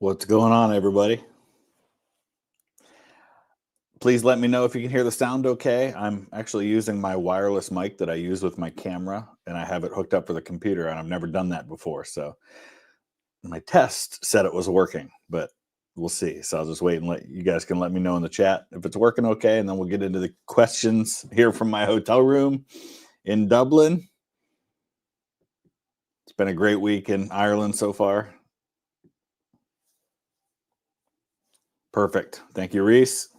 What's going on, everybody? Please let me know if you can hear the sound okay. I'm actually using my wireless mic that I use with my camera, and I have it hooked up for the computer, and I've never done that before. So my test said it was working, but we'll see. So I'll just wait and let you guys can let me know in the chat if it's working okay, and then we'll get into the questions here from my hotel room in Dublin. It's been a great week in Ireland so far. Perfect. Thank you, Reese.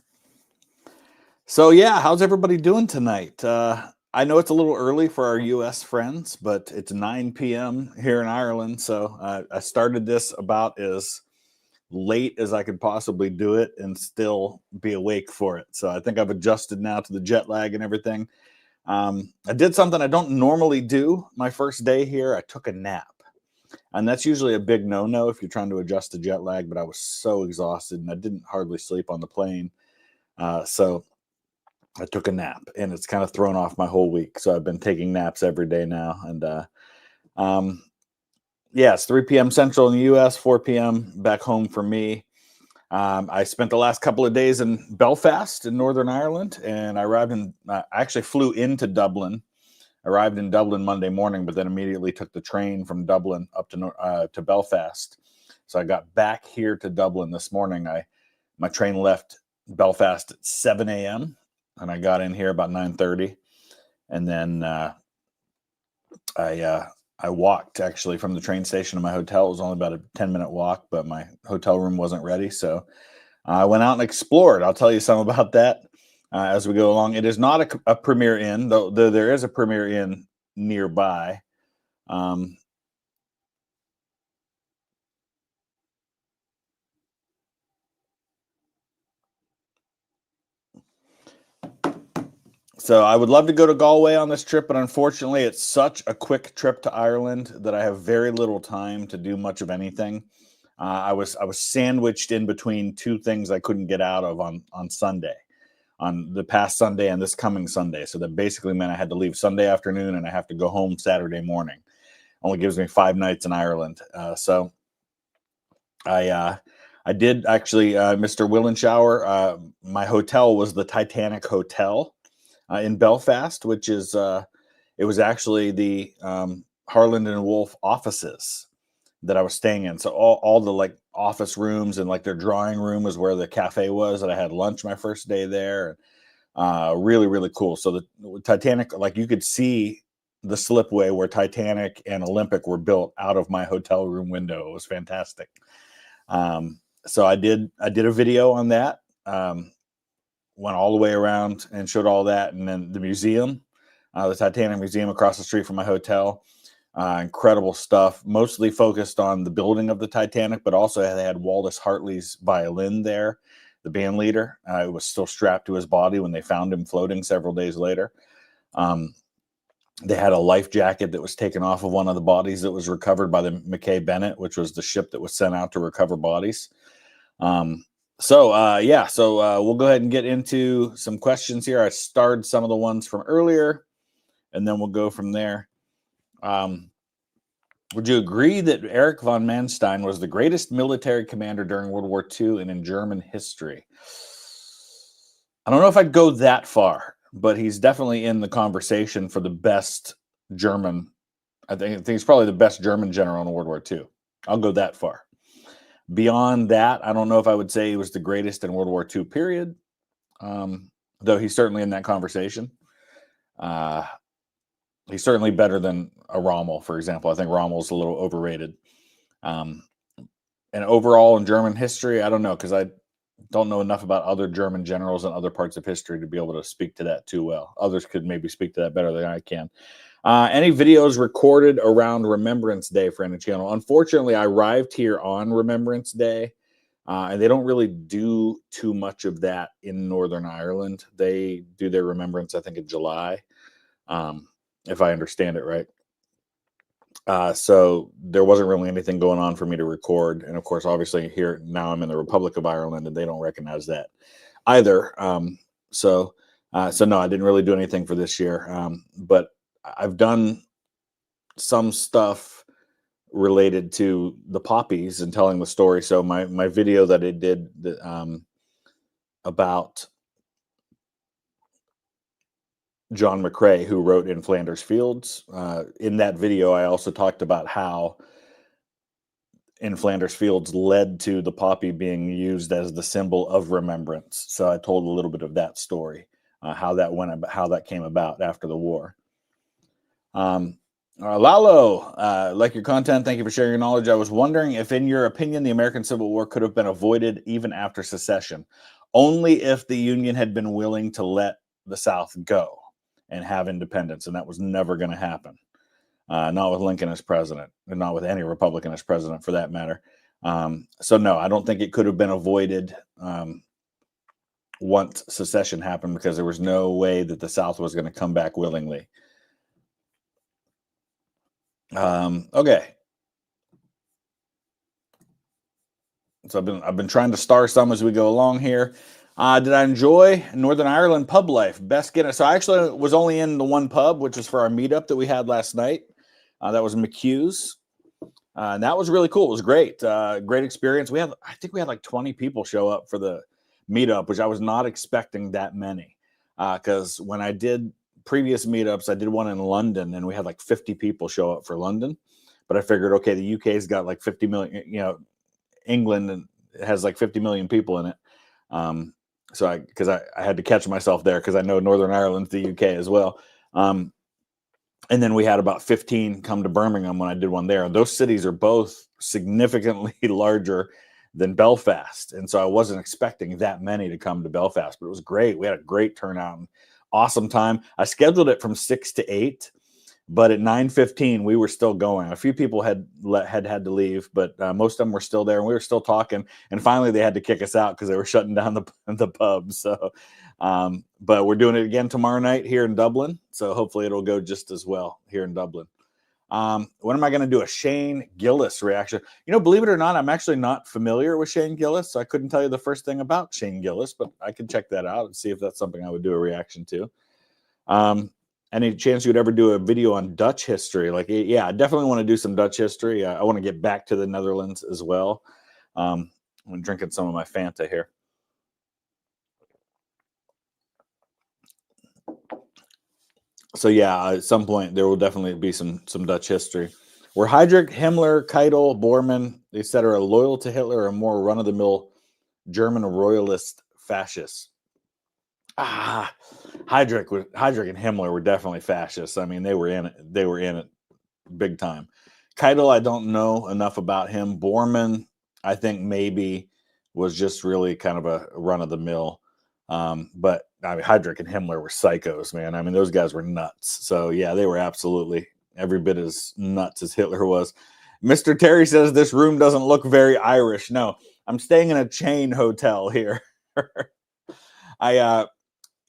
So yeah, how's everybody doing tonight? I know it's a little early for our U.S. friends, but it's 9 p.m. here in Ireland. So I started this about as late as I could possibly do it and still be awake for it. So I think I've adjusted now to the jet lag and everything. I did something I don't normally do my first day here. I took a nap. And that's usually a big no-no if you're trying to adjust to jet lag, but I was so exhausted and I didn't hardly sleep on the plane. So I took a nap, and it's kind of thrown off my whole week. So I've been taking naps every day now. And yeah, it's 3 p.m. Central in the U.S., 4 p.m. back home for me. I spent the last couple of days in Belfast in Northern Ireland, and I actually flew into Dublin. Arrived in Dublin Monday morning, but then immediately took the train from Dublin up to Belfast. So I got back here to Dublin this morning. My train left Belfast at 7 a.m. and I got in here about 9:30, and then I walked actually from the train station to my hotel. It was only about a 10-minute walk, but my hotel room wasn't ready, so I went out and explored. I'll tell you some about that as we go along. It is not a Premier Inn, though there is a Premier Inn nearby. So I would love to go to Galway on this trip, but unfortunately, it's such a quick trip to Ireland that I have very little time to do much of anything. I was sandwiched in between two things I couldn't get out of on Sunday, on the past Sunday and this coming Sunday. So that basically meant I had to leave Sunday afternoon and I have to go home Saturday morning. Only gives me 5 nights in Ireland. So I did actually, Mr. Willenshower, my hotel was the Titanic Hotel in Belfast, which is it was actually the Harland and Wolff offices that I was staying in. So all the like office rooms and like their drawing room was where the cafe was. And I had lunch my first day there. Really, really cool. So the Titanic, like you could see the slipway where Titanic and Olympic were built out of my hotel room window. It was fantastic. So I did a video on that. Went all the way around and showed all that. And then the museum, the Titanic Museum across the street from my hotel. Incredible stuff, mostly focused on the building of the Titanic, but also they had Aldous Hartley's violin there, the band leader. It was still strapped to his body when they found him floating several days later. They had a life jacket that was taken off of one of the bodies that was recovered by the Mackay Bennett, which was the ship that was sent out to recover bodies. So we'll go ahead and get into some questions here. I starred some of the ones from earlier, and then we'll go from there. Would you agree that Erich von Manstein was the greatest military commander during World War II and in German history? I don't know if I'd go that far, but he's definitely in the conversation for the best German. I think he's probably the best German general in World War II. I'll go that far. Beyond that, I don't know if I would say he was the greatest in World War II, period, though he's certainly in that conversation. He's certainly better than a Rommel, for example. I think Rommel's a little overrated. And overall in German history, I don't know, because I don't know enough about other German generals and other parts of history to be able to speak to that too well. Others could maybe speak to that better than I can. Any videos recorded around Remembrance Day for any channel? Unfortunately, I arrived here on Remembrance Day, and they don't really do too much of that in Northern Ireland. They do their remembrance, I think, in July, if I understand it right. So there wasn't really anything going on for me to record. And of course, obviously here now I'm in the Republic of Ireland and they don't recognize that either. So no, I didn't really do anything for this year. But I've done some stuff related to the poppies and telling the story. So my video that I did about John McCrae, who wrote In Flanders Fields, in that video, I also talked about how In Flanders Fields led to the poppy being used as the symbol of remembrance. So I told a little bit of that story, how that came about after the war. Lalo, like your content. Thank you for sharing your knowledge. I was wondering if, in your opinion, the American Civil War could have been avoided even after secession, only if the Union had been willing to let the South go and have independence, and that was never going to happen. Not with Lincoln as president, and not with any Republican as president for that matter. So no, I don't think it could have been avoided once secession happened, because there was no way that the South was going to come back willingly. Okay. So I've been trying to star some as we go along here. Did I enjoy Northern Ireland pub life? Best Guinness. So I actually was only in the one pub, which was for our meetup that we had last night. That was McHugh's. And that was really cool. It was great. Great experience. I think we had like 20 people show up for the meetup, which I was not expecting that many. Because when I did previous meetups, I did one in London and we had like 50 people show up for London. But I figured, okay, the UK's got like 50 million, England has like 50 million people in it. So I had to catch myself there, because I know Northern Ireland's the UK as well. And then we had about 15 come to Birmingham when I did one there. Those cities are both significantly larger than Belfast. And so I wasn't expecting that many to come to Belfast, but it was great. We had a great turnout and awesome time. I scheduled it from 6 to 8, but at 9:15 we were still going. A few people had to leave, but most of them were still there, and we were still talking. And finally they had to kick us out because they were shutting down the pub. So but we're doing it again tomorrow night here in Dublin, so hopefully it'll go just as well here in Dublin. When am I going to do a Shane Gillis reaction? Believe it or not, I'm actually not familiar with Shane Gillis, so I couldn't tell you the first thing about Shane Gillis, but I can check that out and see if that's something I would do a reaction to. Any chance you would ever do a video on Dutch history? Yeah, I definitely want to do some Dutch history. I want to get back to the Netherlands as well. I'm drinking some of my Fanta here. So yeah, at some point there will definitely be some Dutch history. Were Heydrich, Himmler, Keitel, Bormann, etc. loyal to Hitler, or more run-of-the-mill German royalist fascists? Heydrich and Himmler were definitely fascists. I mean, they were in it big time. Keitel, I don't know enough about him. Bormann, I think maybe was just really kind of a run-of-the-mill. But I mean, Heydrich and Himmler were psychos, man. I mean, those guys were nuts. So yeah, they were absolutely every bit as nuts as Hitler was. Mr. Terry says this room doesn't look very Irish. No, I'm staying in a chain hotel here.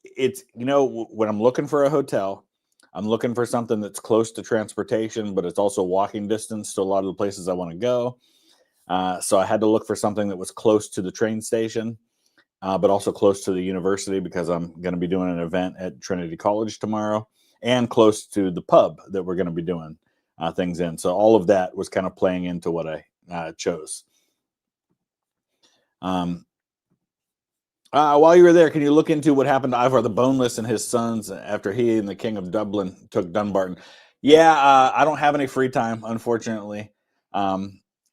It's when I'm looking for a hotel, I'm looking for something that's close to transportation, but it's also walking distance to a lot of the places I want to go. So I had to look for something that was close to the train station, but also close to the university, because I'm going to be doing an event at Trinity College tomorrow, and close to the pub that we're going to be doing things in. So all of that was kind of playing into what I chose. While you were there, can you look into what happened to Ivar the Boneless and his sons after he and the King of Dublin took Dunbarton? Yeah, I don't have any free time, unfortunately.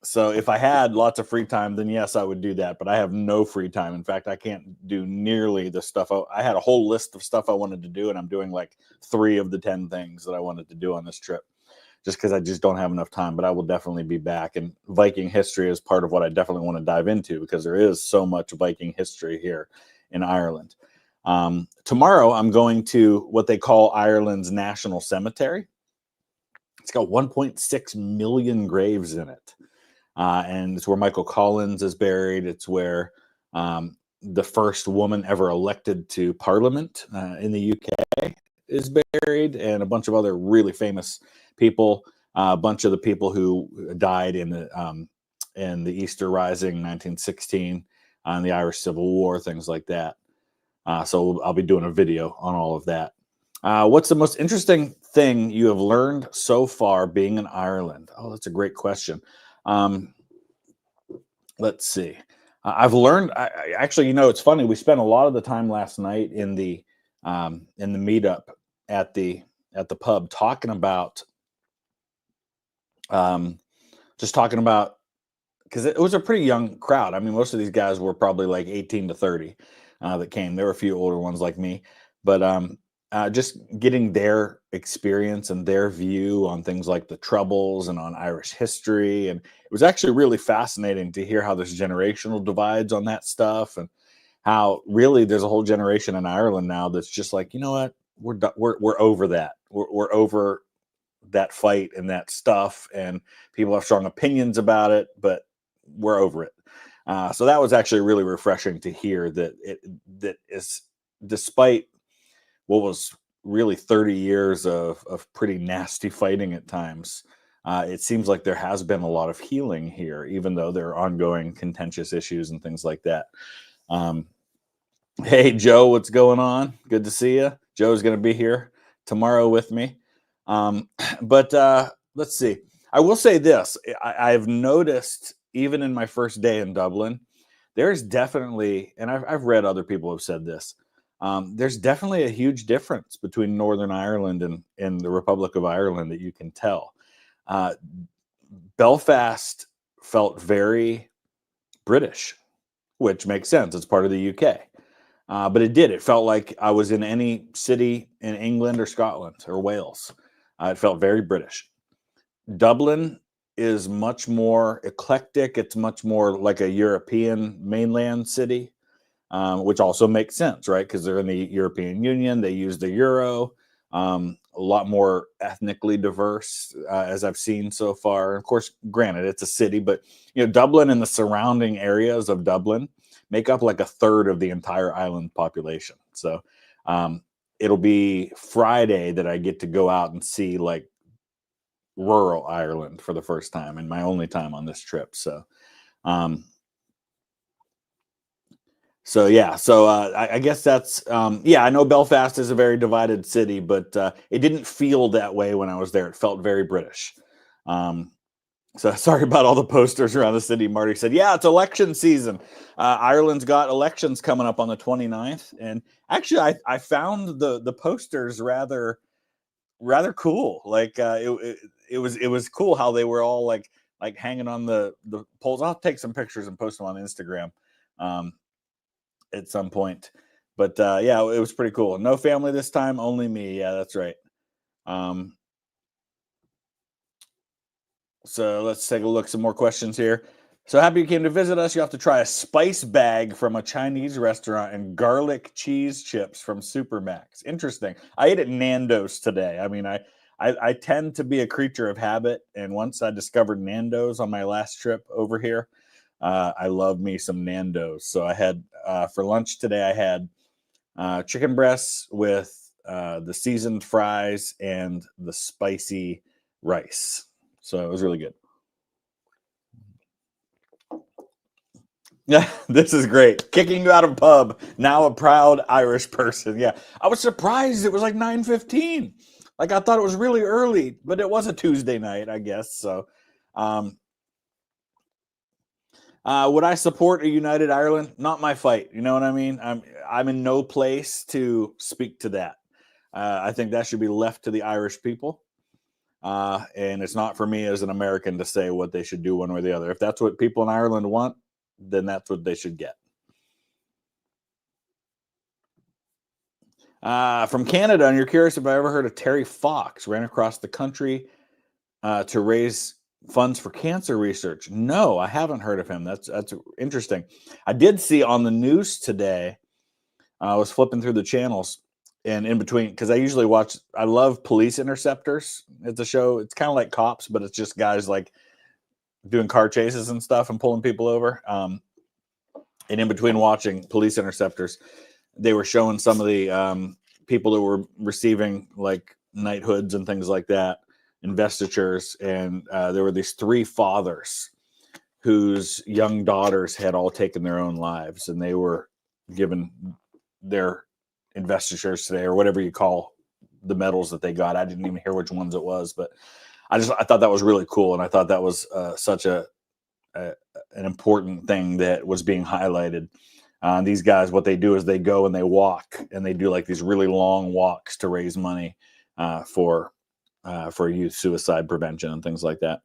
So if I had lots of free time, then yes, I would do that. But I have no free time. In fact, I can't do nearly the stuff. I had a whole list of stuff I wanted to do, and I'm doing like 3 of the 10 things that I wanted to do on this trip, just because I just don't have enough time. But I will definitely be back. And Viking history is part of what I definitely want to dive into, because there is so much Viking history here in Ireland. Tomorrow, I'm going to what they call Ireland's National Cemetery. It's got 1.6 million graves in it. And it's where Michael Collins is buried. It's where the first woman ever elected to Parliament in the UK is buried, and a bunch of other really famous people. A bunch of the people who died in the Easter Rising, 1916, and the Irish Civil War, things like that. So I'll be doing a video on all of that. What's the most interesting thing you have learned so far being in Ireland? Oh, that's a great question. Um, let's see. I've learned. Actually, it's funny. We spent a lot of the time last night in the meetup at the pub talking about um, just talking about because it was a pretty young crowd. I mean, most of these guys were probably like 18 to 30 that came. There were a few older ones like me, but just getting their experience and their view on things like the Troubles and on Irish history. And it was actually really fascinating to hear how there's generational divides on that stuff and how really there's a whole generation in Ireland now that's just like, you know what, we're over that. We're over that fight and that stuff, and people have strong opinions about it, but we're over it. So that was actually really refreshing to hear that is despite what was really 30 years of pretty nasty fighting at times. It seems like there has been a lot of healing here, even though there are ongoing contentious issues and things like that. Um, Hey, Joe, what's going on? Good to see you. Joe's going to be here tomorrow with me. But let's see. I will say this. I've noticed, even in my first day in Dublin, there's definitely, and I've read other people have said this, there's definitely a huge difference between Northern Ireland and the Republic of Ireland that you can tell. Uh, Belfast felt very British, which makes sense. It's part of the UK. But it did. It felt like I was in any city in England or Scotland or Wales. It felt very British. Dublin is much more eclectic. It's much more like a European mainland city, which also makes sense, right? Because they're in the European Union. They use the euro. A lot more ethnically diverse, as I've seen so far. Of course, granted, it's a city, but Dublin and the surrounding areas of Dublin make up like a third of the entire island population. So it'll be Friday that I get to go out and see like rural Ireland for the first time and my only time on this trip. Um, I guess that's yeah. I know Belfast is a very divided city, but it didn't feel that way when I was there. It felt very British. Um, so sorry about all the posters around the city. Marty said, "Yeah, it's election season. Ireland's got elections coming up on the 29th." And actually, I found the posters rather cool. Like it was cool how they were all like hanging on the poles. I'll take some pictures and post them on Instagram. Um, at some point. But yeah, it was pretty cool. No family this time, only me. Yeah, that's right. Um, so let's take a look. Some more questions here. So happy you came to visit us. You have to try a spice bag from a Chinese restaurant and garlic cheese chips from Supermax. Interesting. I ate at Nando's today. I mean, I tend to be a creature of habit, and once I discovered Nando's on my last trip over here, I love me some Nando's. So I had for lunch today. I had chicken breasts with the seasoned fries and the spicy rice. So it was really good. Yeah, this is great. Kicking you out of pub. Now a proud Irish person. Yeah, I was surprised it was like 9:15. Like I thought it was really early, but it was a Tuesday night, I guess. So, um, would I support a united Ireland? Not my fight. You know what I mean? I'm in no place to speak to that. I think that should be left to the Irish people. And it's not for me as an American to say what they should do one way or the other. If that's what people in Ireland want, then that's what they should get. From Canada, and you're curious if I ever heard of Terry Fox ran across the country to raise funds for cancer research. No, I haven't heard of him. That's interesting. I did see on the news today. I was flipping through the channels, and in between, because I usually watch. I love Police Interceptors. It's a show. It's kind of like Cops, but it's just guys like doing car chases and stuff and pulling people over. And in between watching Police Interceptors, they were showing some of the people that were receiving like knighthoods and things like that, investitures, and there were these three fathers whose young daughters had all taken their own lives, and they were given their investitures today, or whatever you call the medals that they got. I didn't even hear which ones it was, but I thought that was really cool, and I thought that was such an important thing that was being highlighted. These guys, what they do is they go and they walk, and they do like these really long walks to raise money for youth suicide prevention and things like that.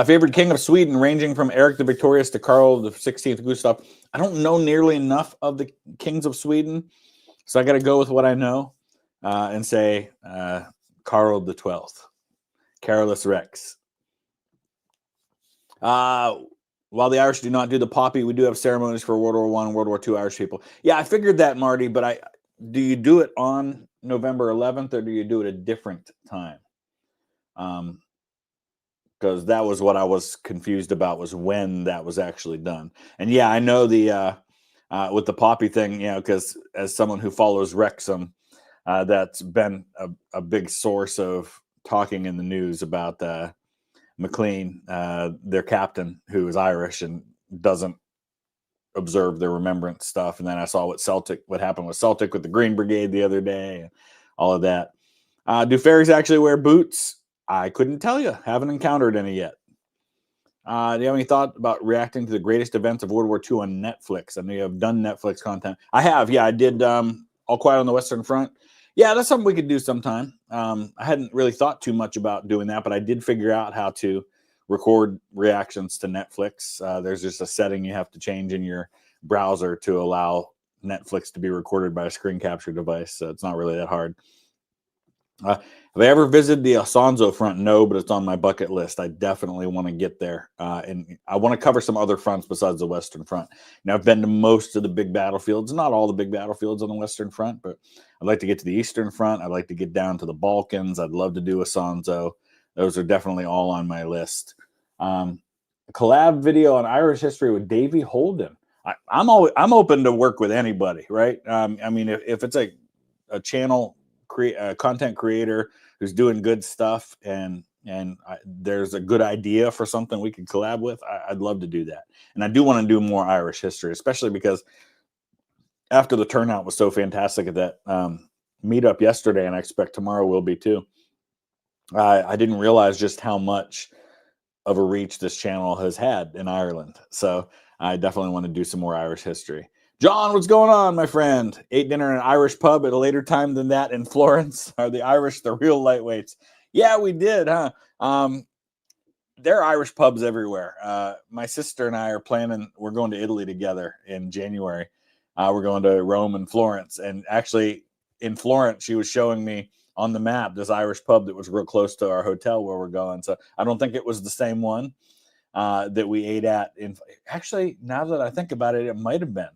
Favorite king of Sweden, ranging from Eric the Victorious to Karl the 16th Gustav. I don't know nearly enough of the kings of Sweden, so I got to go with what I know and say Karl the 12th, Carolus Rex. While the Irish do not do the poppy, we do have ceremonies for World War I and World War II Irish people. Yeah, I figured that, Marty, but do you do it on November 11th or do you do it a different time? Because that was what I was confused about, was when that was actually done. And yeah, I know the with the poppy thing, because as someone who follows Wrexham, that's been a big source of talking in the news about McLean, their captain, who is Irish and doesn't observe their remembrance stuff. And then I saw what happened with Celtic with the Green Brigade the other day, and all of that. Do fairies actually wear boots? I couldn't tell you. Haven't encountered any yet. Do you have any thought about reacting to the greatest events of World War II on Netflix? I know you have done Netflix content. I have. Yeah, I did All Quiet on the Western Front. Yeah, that's something we could do sometime. I hadn't really thought too much about doing that, but I did figure out how to record reactions to Netflix. There's just a setting you have to change in your browser to allow Netflix to be recorded by a screen capture device, so it's not really that hard. Have I ever visited the Alfonso front? No, but it's on my bucket list. I definitely want to get there. And I want to cover some other fronts besides the Western Front. Now, I've been to most of the big battlefields, not all the big battlefields on the Western Front, but I'd like to get to the Eastern Front. I'd like to get down to the Balkans. I'd love to do Alfonso. Those are definitely all on my list. A collab video on Irish history with Davey Holden. I'm open to work with anybody, right? I mean, if it's a channel content creator who's doing good stuff and there's a good idea for something we could collab with, I'd love to do that. And I do want to do more Irish history, especially because after the turnout was so fantastic at that meetup yesterday, and I expect tomorrow will be too. I didn't realize just how much of a reach this channel has had in Ireland. So I definitely want to do some more Irish history. John, what's going on, my friend? Ate dinner in an Irish pub at a later time than that in Florence. Are the Irish the real lightweights? Yeah, we did, huh? There are Irish pubs everywhere. My sister and I are planning, we're going to Italy together in January. We're going to Rome and Florence. And actually, in Florence, she was showing me on the map this Irish pub that was real close to our hotel where we're going. So I don't think it was the same one that we ate at. Actually, now that I think about it, it might have been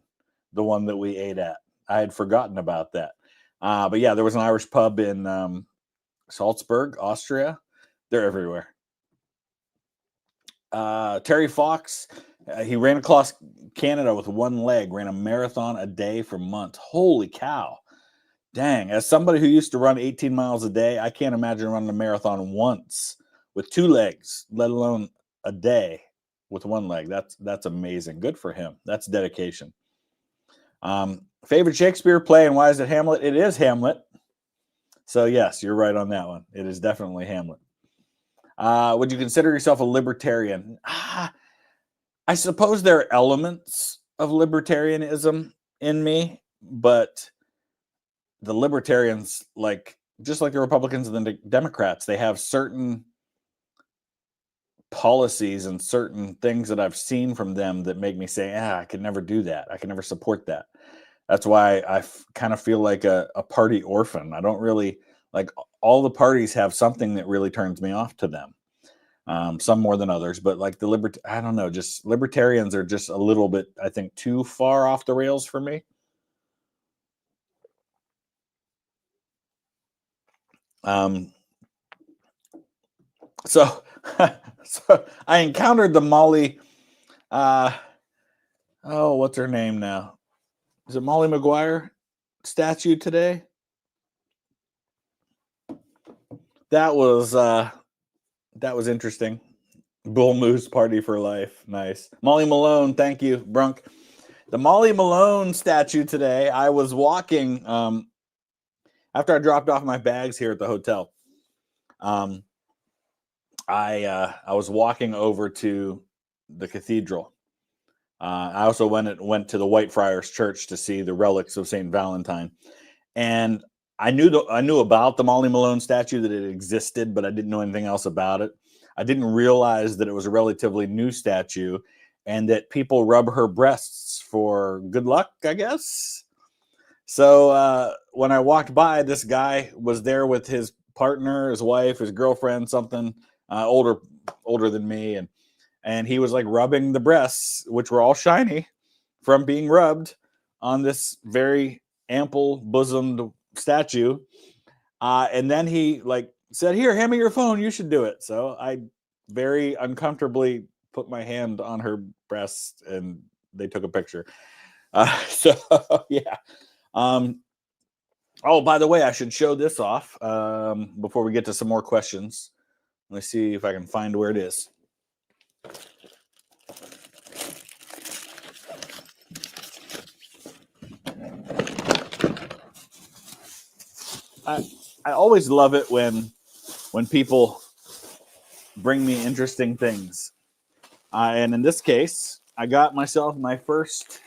the one that we ate at. I had forgotten about that. But yeah, there was an Irish pub in Salzburg, Austria. They're everywhere. Terry Fox, he ran across Canada with one leg, ran a marathon a day for months. Holy cow. Dang. As somebody who used to run 18 miles a day, I can't imagine running a marathon once with two legs, let alone a day with one leg. That's amazing. Good for him. That's dedication. Favorite Shakespeare play, and why is it Hamlet? It is Hamlet. So yes, you're right on that one. It is definitely Hamlet. Would you consider yourself a libertarian? I suppose there are elements of libertarianism in me, but the libertarians, just like the Republicans and the Democrats, they have certain policies and certain things that I've seen from them that make me say, I could never do that. I can never support that. That's why I kind of feel like a party orphan. I don't really like, all the parties have something that really turns me off to them. Some more than others, but like I don't know, just libertarians are just a little bit, I think, too far off the rails for me. So I encountered the Molly, what's her name now? Is it Molly Maguire statue today? That was interesting. Bull Moose party for life. Nice. Molly Malone, thank you, Brunk. The Molly Malone statue today. I was walking after I dropped off my bags here at the hotel. I was walking over to the cathedral. I also went to the Whitefriars Church to see the relics of Saint Valentine, and I knew about the Molly Malone statue, that it existed, but I didn't know anything else about it. I didn't realize that it was a relatively new statue, and that people rub her breasts for good luck, I guess. So when I walked by, this guy was there with his partner, his wife, his girlfriend, something older than me, and he was like rubbing the breasts, which were all shiny from being rubbed on this very ample bosomed statue. And then he like said, "Here, hand me your phone. You should do it." So I very uncomfortably put my hand on her breast, and they took a picture. So yeah. Oh, by the way, I should show this off before we get to some more questions. Let me see if I can find where it is. I always love it when people bring me interesting things. And in this case, I got myself my first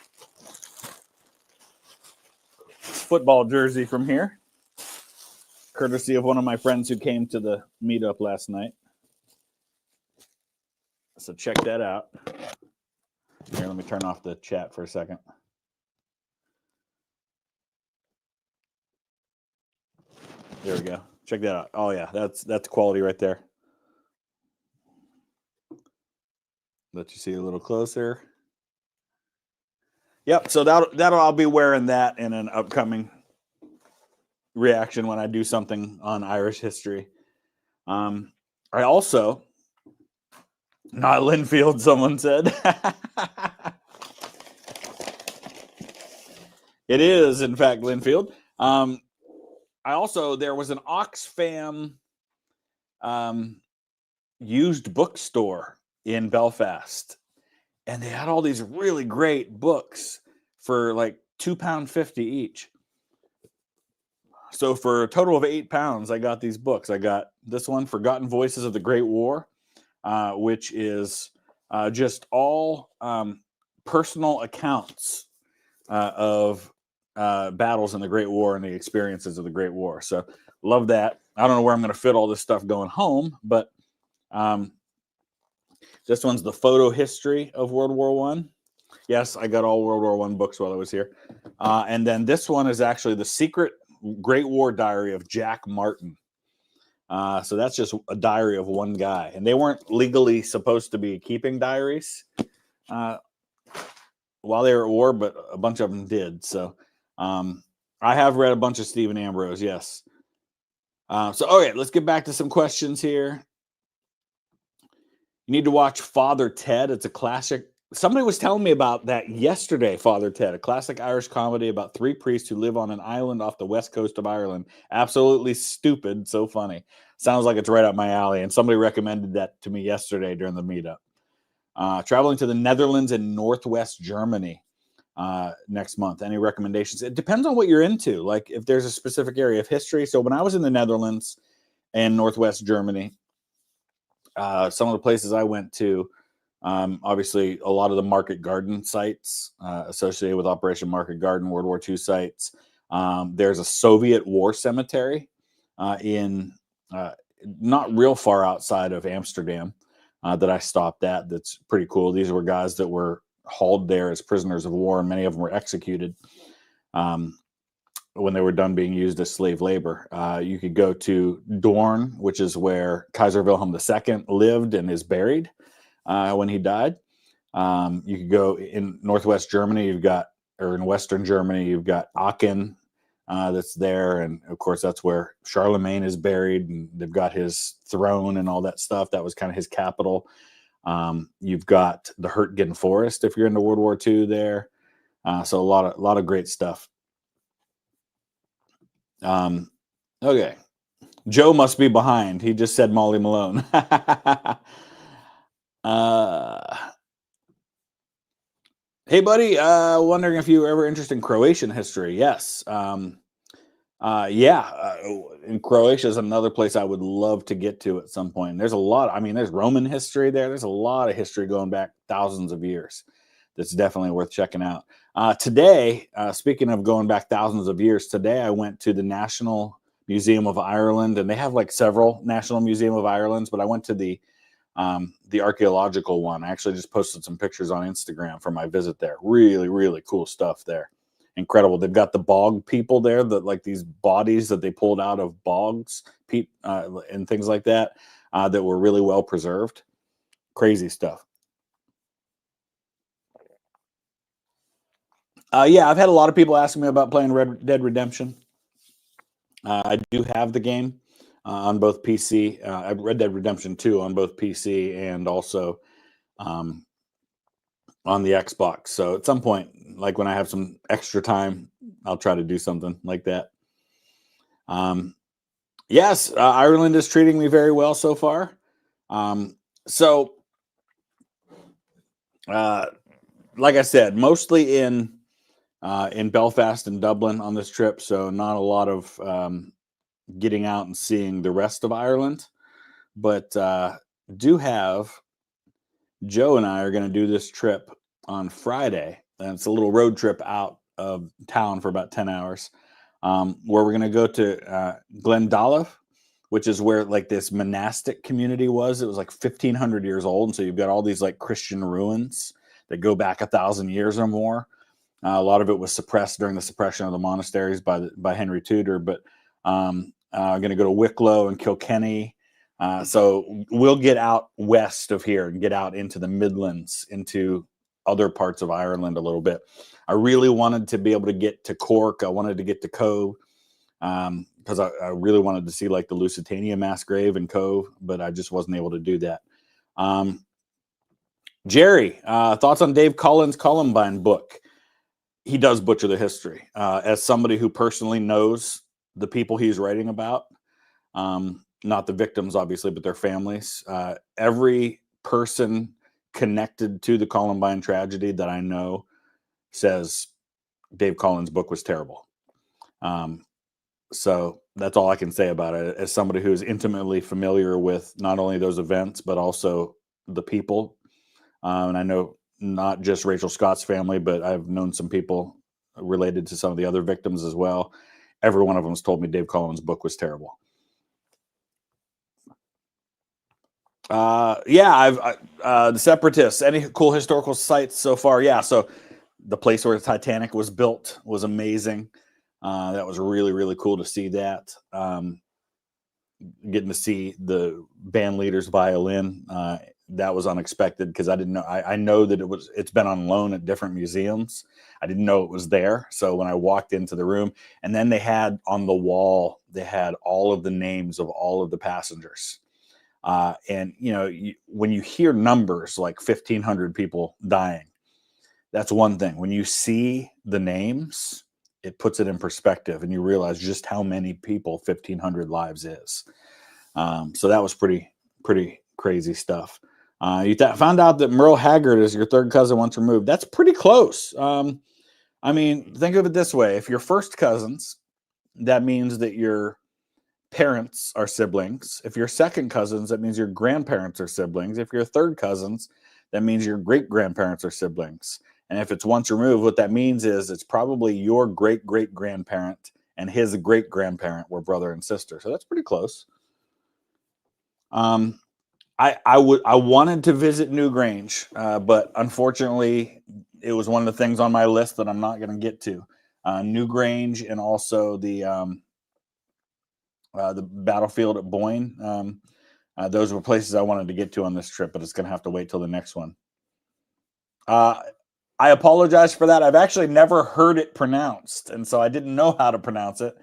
football jersey from here, courtesy of one of my friends who came to the meetup last night. So check that out. Here, let me turn off the chat for a second. There we go. Check that out. Oh yeah, that's quality right there. Let you see a little closer. Yep. So that'll I'll be wearing that in an upcoming reaction when I do something on Irish history. I also, not Linfield, someone said. It is, in fact, Linfield. There was an Oxfam used bookstore in Belfast, and they had all these really great books for like £2.50 each. So for a total of £8, I got these books. I got this one, Forgotten Voices of the Great War, which is just all personal accounts of battles in the Great War and the experiences of the Great War. So love that. I don't know where I'm going to fit all this stuff going home, but this one's the photo history of World War I. Yes, I got all World War I books while I was here. And then this one is actually the secret Great War diary of Jack Martin. So that's just a diary of one guy. And they weren't legally supposed to be keeping diaries while they were at war, but a bunch of them did. So I have read a bunch of Stephen Ambrose, yes. Okay, let's get back to some questions here. You need to watch Father Ted. It's a classic. Somebody was telling me about that yesterday, Father Ted, a classic Irish comedy about three priests who live on an island off the west coast of Ireland. Absolutely stupid, so funny. Sounds like it's right up my alley, and somebody recommended that to me yesterday during the meetup. Traveling to the Netherlands and Northwest Germany next month. Any recommendations? It depends on what you're into, like if there's a specific area of history. So when I was in the Netherlands and Northwest Germany, some of the places I went to, obviously a lot of the Market Garden sites associated with Operation Market Garden, World War II sites. There's a Soviet war cemetery in not real far outside of Amsterdam that I stopped at. That's pretty cool. These were guys that were hauled there as prisoners of war, and many of them were executed when they were done being used as slave labor. You could go to Dorn, which is where Kaiser Wilhelm II lived and is buried when he died. You could go in Northwest Germany, or in Western Germany, you've got Aachen that's there. And of course, that's where Charlemagne is buried, and they've got his throne and all that stuff. That was kind of his capital. You've got the Hurtgen Forest if you're into World War II there. So a lot of great stuff. Okay. Joe must be behind. He just said Molly Malone. Hey, buddy. Wondering if you were ever interested in Croatian history? Yes. Yeah. In Croatia is another place I would love to get to at some point. There's a lot. I mean, there's Roman history there. There's a lot of history going back thousands of years. That's definitely worth checking out. Today, speaking of going back thousands of years, today I went to the National Museum of Ireland, and they have like several National Museum of Irelands, but I went to the archaeological one. I actually just posted some pictures on Instagram from my visit there. Really, really cool stuff there. Incredible. They've got the bog people there, that like these bodies that they pulled out of bogs, and things like that, that were really well preserved. Crazy stuff. Yeah, I've had a lot of people asking me about playing Red Dead Redemption. I do have the game on both PC. Red Dead Redemption 2 on both PC and also um, on the Xbox. So at some point, like when I have some extra time, I'll try to do something like that. Um, yes, Ireland is treating me very well so far. Um, so, uh, like I said, mostly in Belfast and Dublin on this trip. So not a lot of getting out and seeing the rest of Ireland, but do have Joe and I are going to do this trip on Friday, and it's a little road trip out of town for about 10 hours, where we're going to go to Glendalough, which is where like this monastic community was. It was like 1,500 years old, and so you've got all these like Christian ruins that go back 1,000 years or more. A lot of it was suppressed during the suppression of the monasteries by Henry Tudor, but I'm going to go to Wicklow and Kilkenny. So we'll get out west of here and get out into the Midlands, into other parts of Ireland a little bit. I really wanted to be able to get to Cork. I wanted to get to Cove, because I really wanted to see like the Lusitania mass grave in Cove, but I just wasn't able to do that. Jerry, thoughts on Dave Collins' Columbine book? He does butcher the history. As somebody who personally knows the people he's writing about, not the victims, obviously, but their families. Every person connected to the Columbine tragedy that I know says Dave Collins' book was terrible. So that's all I can say about it. As somebody who is intimately familiar with not only those events, but also the people. And I know not just Rachel Scott's family, but I've known some people related to some of the other victims as well. Every one of them has told me Dave Collins' book was terrible. Yeah, the Separatists. Any cool historical sites so far? Yeah, so the place where the Titanic was built was amazing. That was really, really cool to see that. Getting to see the band leader's violin, that was unexpected because I didn't know. I know that it's been on loan at different museums. I didn't know it was there. So when I walked into the room, and then they had on the wall, they had all of the names of all of the passengers. And when you hear numbers like 1,500 people dying, that's one thing. When you see the names, it puts it in perspective, and you realize just how many people 1,500 lives is. So that was pretty crazy stuff. You found out that Merle Haggard is your third cousin once removed. That's pretty close. I mean, think of it this way: if you're first cousins, that means that your parents are siblings. If you're second cousins, that means your grandparents are siblings. If you're third cousins, that means your great grandparents are siblings. And if it's once removed, what that means is it's probably your great great grandparent and his great grandparent were brother and sister. So that's pretty close. Um, I wanted to visit Newgrange, but unfortunately, it was one of the things on my list that I'm not going to get to. Newgrange and also the battlefield at Boyne. Those were places I wanted to get to on this trip, but it's going to have to wait till the next one. I apologize for that. I've actually never heard it pronounced, and so I didn't know how to pronounce it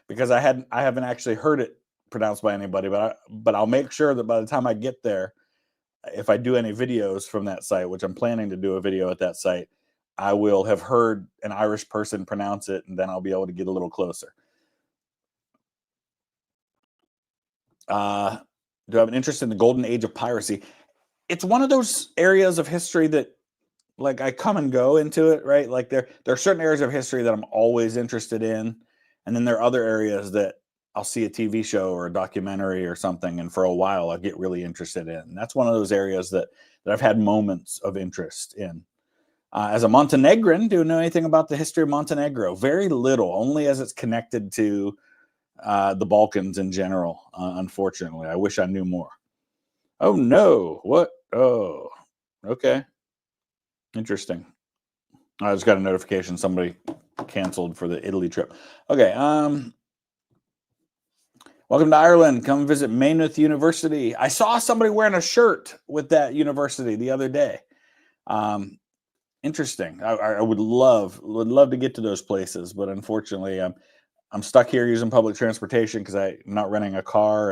because I haven't actually heard it pronounced by anybody. But I'll make sure that by the time I get there, if I do any videos from that site, which I'm planning to do a video at that site, I will have heard an Irish person pronounce it, and then I'll be able to get a little closer. Do I have an interest in the golden age of piracy? It's one of those areas of history that like I come and go into it, right? Like there are certain areas of history that I'm always interested in, and then there are other areas that I'll see a TV show or a documentary or something, and for a while I'll get really interested in. And that's one of those areas that I've had moments of interest in. As a Montenegrin, do you know anything about the history of Montenegro? Very little, only as it's connected to the Balkans in general. Unfortunately, I wish I knew more. Oh no! What? Oh, okay, interesting. I just got a notification somebody canceled for the Italy trip. Okay. Welcome to Ireland. Come visit Maynooth University. I saw somebody wearing a shirt with that university the other day. Interesting. I would love to get to those places, but unfortunately, I'm stuck here using public transportation because I'm not renting a car,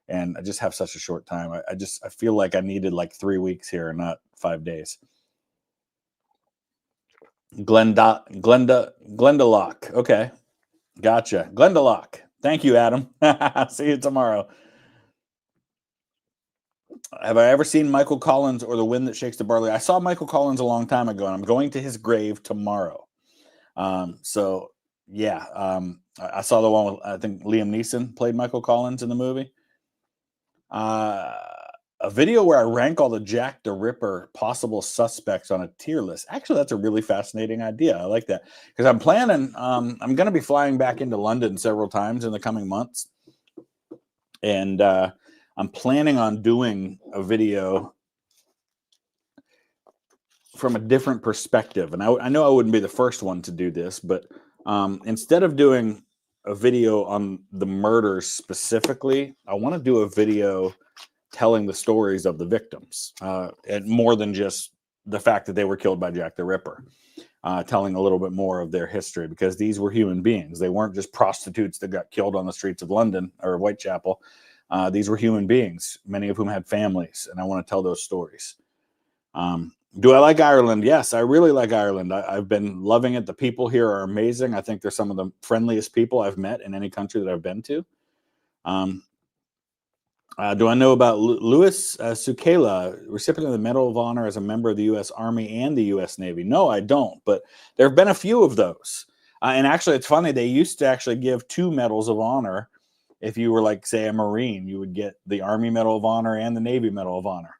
and I just have such a short time. I feel like I needed like 3 weeks here, not 5 days. Glendalough. Okay, gotcha. Glendalough. Thank you, Adam. See you tomorrow. Have I ever seen Michael Collins or The Wind That Shakes the Barley? I saw Michael Collins a long time ago, and I'm going to his grave tomorrow. So yeah, I saw the one with, I think Liam Neeson played Michael Collins in the movie. A video where I rank all the Jack the Ripper possible suspects on a tier list. Actually, that's a really fascinating idea. I like that because I'm planning. I'm going to be flying back into London several times in the coming months, and I'm planning on doing a video from a different perspective. And I know I wouldn't be the first one to do this, but instead of doing a video on the murders specifically, I want to do a video telling the stories of the victims, and more than just the fact that they were killed by Jack the Ripper, telling a little bit more of their history, because these were human beings. They weren't just prostitutes that got killed on the streets of London or Whitechapel. These were human beings, many of whom had families, and I want to tell those stories. Do I like Ireland? Yes, I really like Ireland. I've been loving it. The people here are amazing. I think they're some of the friendliest people I've met in any country that I've been to. Do I know about Louis Sukela, recipient of the Medal of Honor as a member of the U.S. Army and the U.S. Navy? No, I don't, but there have been a few of those. And actually, it's funny, they used to actually give 2 medals of honor. If you were, like, say, a Marine, you would get the Army Medal of Honor and the Navy Medal of Honor.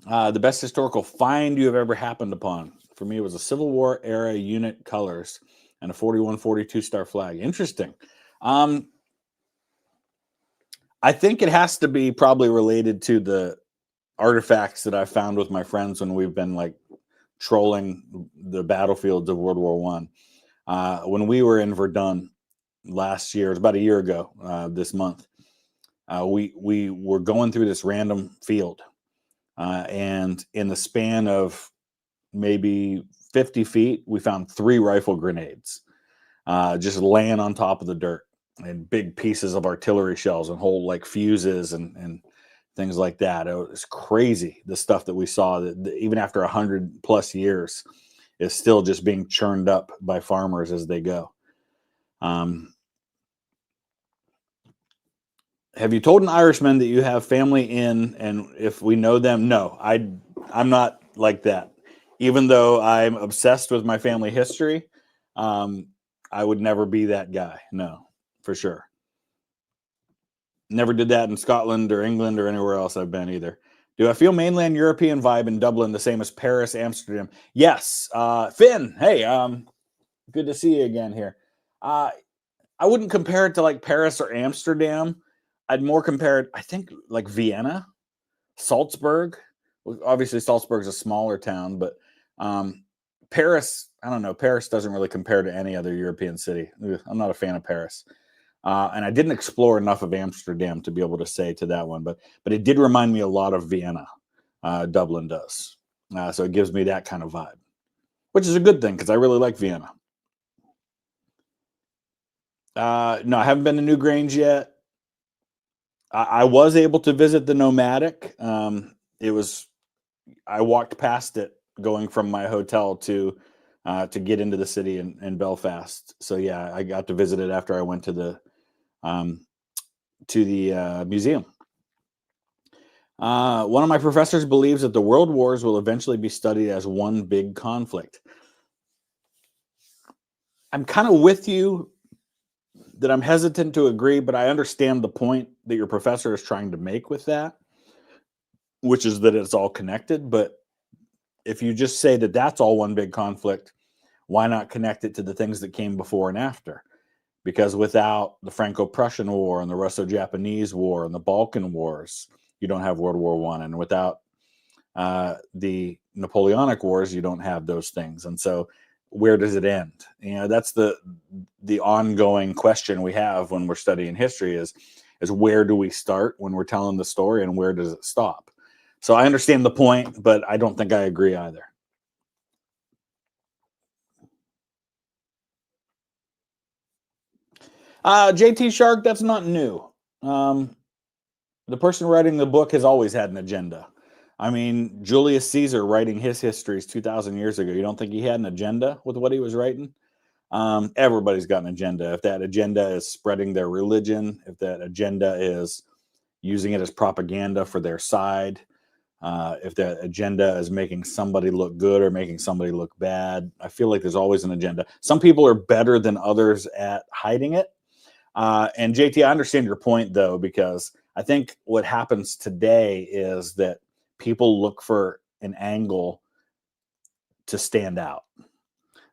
The best historical find you have ever happened upon? For me, it was a Civil War era unit colors and a 41-42 star flag. Interesting. I think it has to be probably related to the artifacts that I found with my friends when we've been like trolling the battlefields of World War One. When we were in Verdun last year, it was about a year ago this month, we were going through this random field, and in the span of maybe 50 feet, we found 3 rifle grenades just laying on top of the dirt, and big pieces of artillery shells and whole like fuses and things like that. It was crazy, the stuff that we saw that even after 100+ years is still just being churned up by farmers as they go. Have you told an Irishman that you have family in, and if we know them? No, I'm not like that. Even though I'm obsessed with my family history, I would never be that guy. No, for sure. Never did that in Scotland or England or anywhere else I've been either. Do I feel mainland European vibe in Dublin the same as Paris, Amsterdam? Yes. Finn, hey, good to see you again here. I wouldn't compare it to like Paris or Amsterdam. I'd more compare it, I think, like Vienna, Salzburg. Obviously, Salzburg's a smaller town, but Paris, I don't know. Paris doesn't really compare to any other European city. I'm not a fan of Paris. And I didn't explore enough of Amsterdam to be able to say to that one, but it did remind me a lot of Vienna. Dublin does. So it gives me that kind of vibe, which is a good thing because I really like Vienna. No, I haven't been to Newgrange yet. I was able to visit the Nomadic. I walked past it going from my hotel to get into the city in Belfast. So yeah, I got to visit it after I went to the museum. One of my professors believes that the world wars will eventually be studied as one big conflict. I'm kind of with you that I'm hesitant to agree, but I understand the point that your professor is trying to make with that, which is that it's all connected. But if you just say that that's all one big conflict, why not connect it to the things that came before and after? Because without the Franco-Prussian War and the Russo-Japanese War and the Balkan Wars, you don't have World War I. And without the Napoleonic Wars, you don't have those things. And so where does it end? You know, that's the ongoing question we have when we're studying history is where do we start when we're telling the story and where does it stop? So I understand the point, but I don't think I agree either. JT Shark, that's not new. The person writing the book has always had an agenda. I mean, Julius Caesar writing his histories 2,000 years ago. You don't think he had an agenda with what he was writing? Everybody's got an agenda. If that agenda is spreading their religion, if that agenda is using it as propaganda for their side, if that agenda is making somebody look good or making somebody look bad, I feel like there's always an agenda. Some people are better than others at hiding it. And JT, I understand your point, though, because I think what happens today is that people look for an angle to stand out.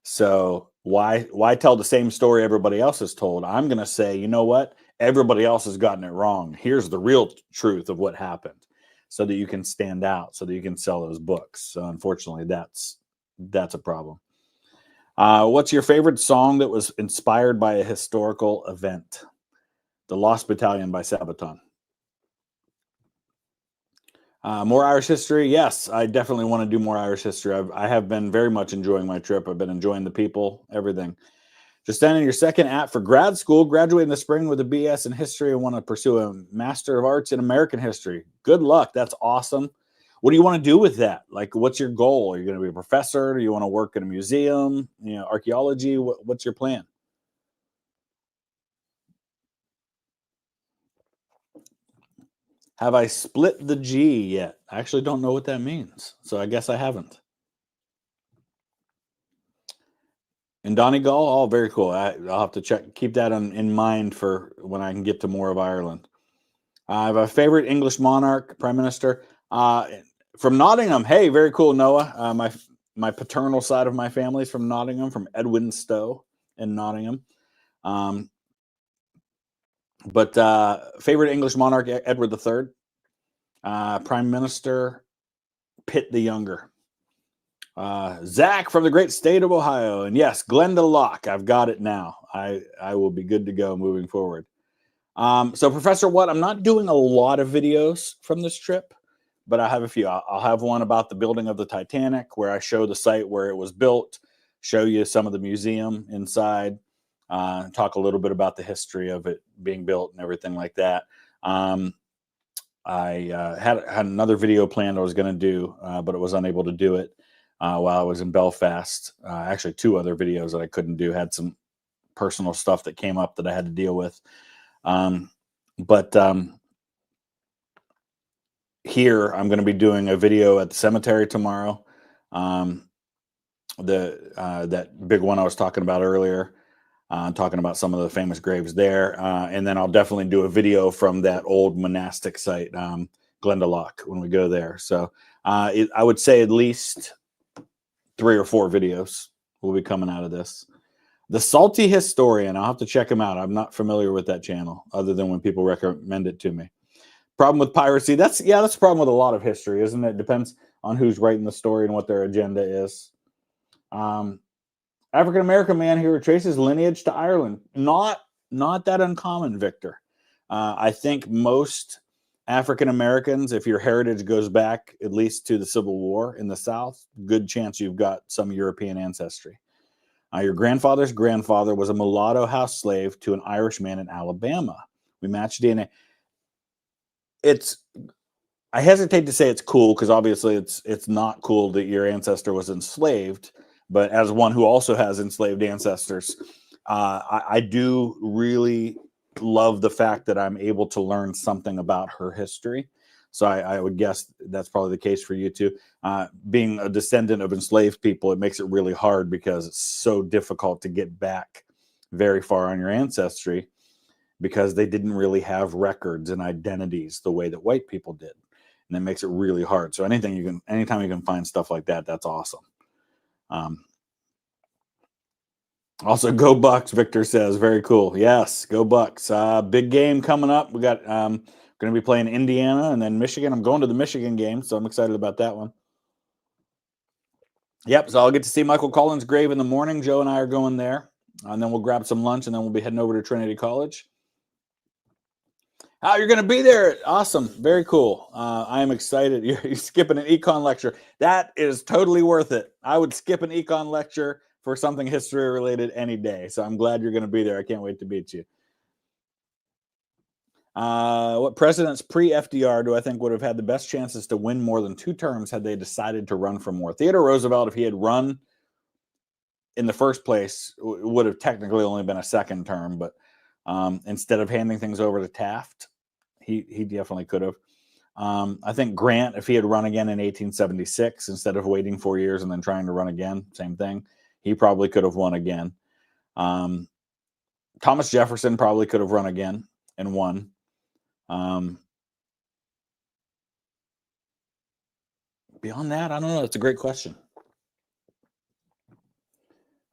So why tell the same story everybody else has told? I'm going to say, you know what? Everybody else has gotten it wrong. Here's the real truth of what happened, so that you can stand out, so that you can sell those books. So unfortunately, that's a problem. What's your favorite song that was inspired by a historical event? The Lost Battalion by Sabaton. More Irish history. Yes, I definitely want to do more Irish history. I have been very much enjoying my trip. I've been enjoying the people, everything. Just then in your second app for grad school, graduate in the spring with a BS in history and want to pursue a Master of Arts in American history. Good luck. That's awesome. What do you want to do with that? Like, what's your goal? Are you going to be a professor? Do you want to work in a museum? You know, archaeology? What's your plan? Have I split the G yet? I actually don't know what that means. So I guess I haven't. In Donegal, oh, very cool. I'll have to keep that in mind for when I can get to more of Ireland. I have a favorite English monarch, prime minister. From Nottingham. Hey, very cool, Noah. My paternal side of my family is from Nottingham, from Edwin Stowe in Nottingham. But favorite English monarch, Edward III. Prime Minister, Pitt the Younger. Zach from the great state of Ohio. And yes, Glenda Locke. I've got it now. I will be good to go moving forward. So Professor What, I'm not doing a lot of videos from this trip, but I have a few. I'll have one about the building of the Titanic, where I show the site where it was built, show you some of the museum inside, talk a little bit about the history of it being built and everything like that. I had another video planned I was going to do, but I was unable to do it while I was in Belfast. Actually, two other videos that I couldn't do, had some personal stuff that came up that I had to deal with. But here I'm going to be doing a video at the cemetery tomorrow. That big one I was talking about earlier, talking about some of the famous graves there. And then I'll definitely do a video from that old monastic site, Glendalough, when we go there. So I would say at least 3 or 4 videos will be coming out of this. The Salty Historian. I'll have to check him out. I'm not familiar with that channel other than when people recommend it to me. Problem with piracy. That's a problem with a lot of history, isn't it? Depends on who's writing the story and what their agenda is. African-American man who traces lineage to Ireland. Not that uncommon, Victor. I think most African-Americans, if your heritage goes back at least to the Civil War in the South, good chance you've got some European ancestry. Your grandfather's grandfather was a mulatto house slave to an Irish man in Alabama. We match DNA. I hesitate to say it's cool because obviously it's not cool that your ancestor was enslaved. But as one who also has enslaved ancestors, I do really love the fact that I'm able to learn something about her history. So I would guess that's probably the case for you too. Being a descendant of enslaved people, it makes it really hard because it's so difficult to get back very far on your ancestry because they didn't really have records and identities the way that white people did. And it makes it really hard. So anytime you can find stuff like that, that's awesome. Also, go Bucks, Victor says. Very cool. Yes, go Bucks. Big game coming up. We got going to be playing Indiana and then Michigan. I'm going to the Michigan game, so I'm excited about that one. Yep, so I'll get to see Michael Collins' grave in the morning. Joe and I are going there. And then we'll grab some lunch, and then we'll be heading over to Trinity College. Oh, you're going to be there. Awesome. Very cool. I am excited. You're skipping an econ lecture. That is totally worth it. I would skip an econ lecture for something history related any day. So I'm glad you're going to be there. I can't wait to meet you. What presidents pre-FDR do I think would have had the best chances to win more than 2 terms had they decided to run for more? Theodore Roosevelt, if he had run in the first place, would have technically only been a 2nd term, but instead of handing things over to Taft, he definitely could have. I think Grant, if he had run again in 1876, instead of waiting 4 years and then trying to run again, same thing, he probably could have won again. Thomas Jefferson probably could have run again and won. Beyond that, I don't know. It's a great question.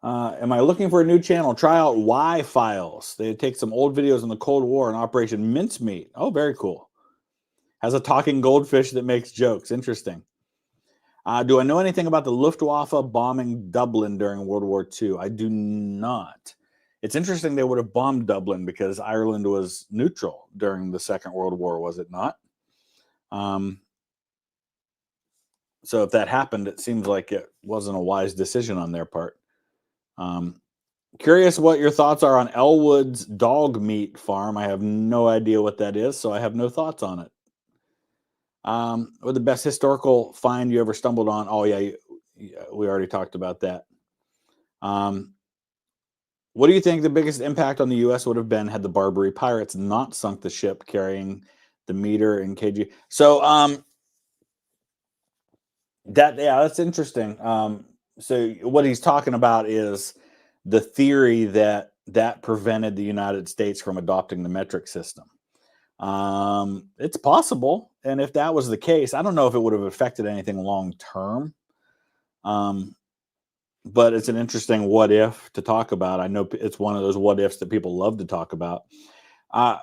Am I looking for a new channel? Try out Y Files. They take some old videos on the Cold War and Operation Mincemeat. Oh, very cool. Has a talking goldfish that makes jokes. Interesting. Do I know anything about the Luftwaffe bombing Dublin during World War II? I do not. It's interesting they would have bombed Dublin because Ireland was neutral during the Second World War, was it not? So if that happened, it seems like it wasn't a wise decision on their part. Curious what your thoughts are on Elwood's dog meat farm. I have no idea what that is, so I have no thoughts on it. What the best historical find you ever stumbled on? Oh, yeah, we already talked about that. What do you think the biggest impact on the U.S. would have been had the Barbary pirates not sunk the ship carrying the meter and kg? So that's interesting. So what he's talking about is the theory that prevented the United States from adopting the metric system. It's possible, and if that was the case, I don't know if it would have affected anything long term. But it's an interesting what if to talk about. I know it's one of those what ifs that people love to talk about. How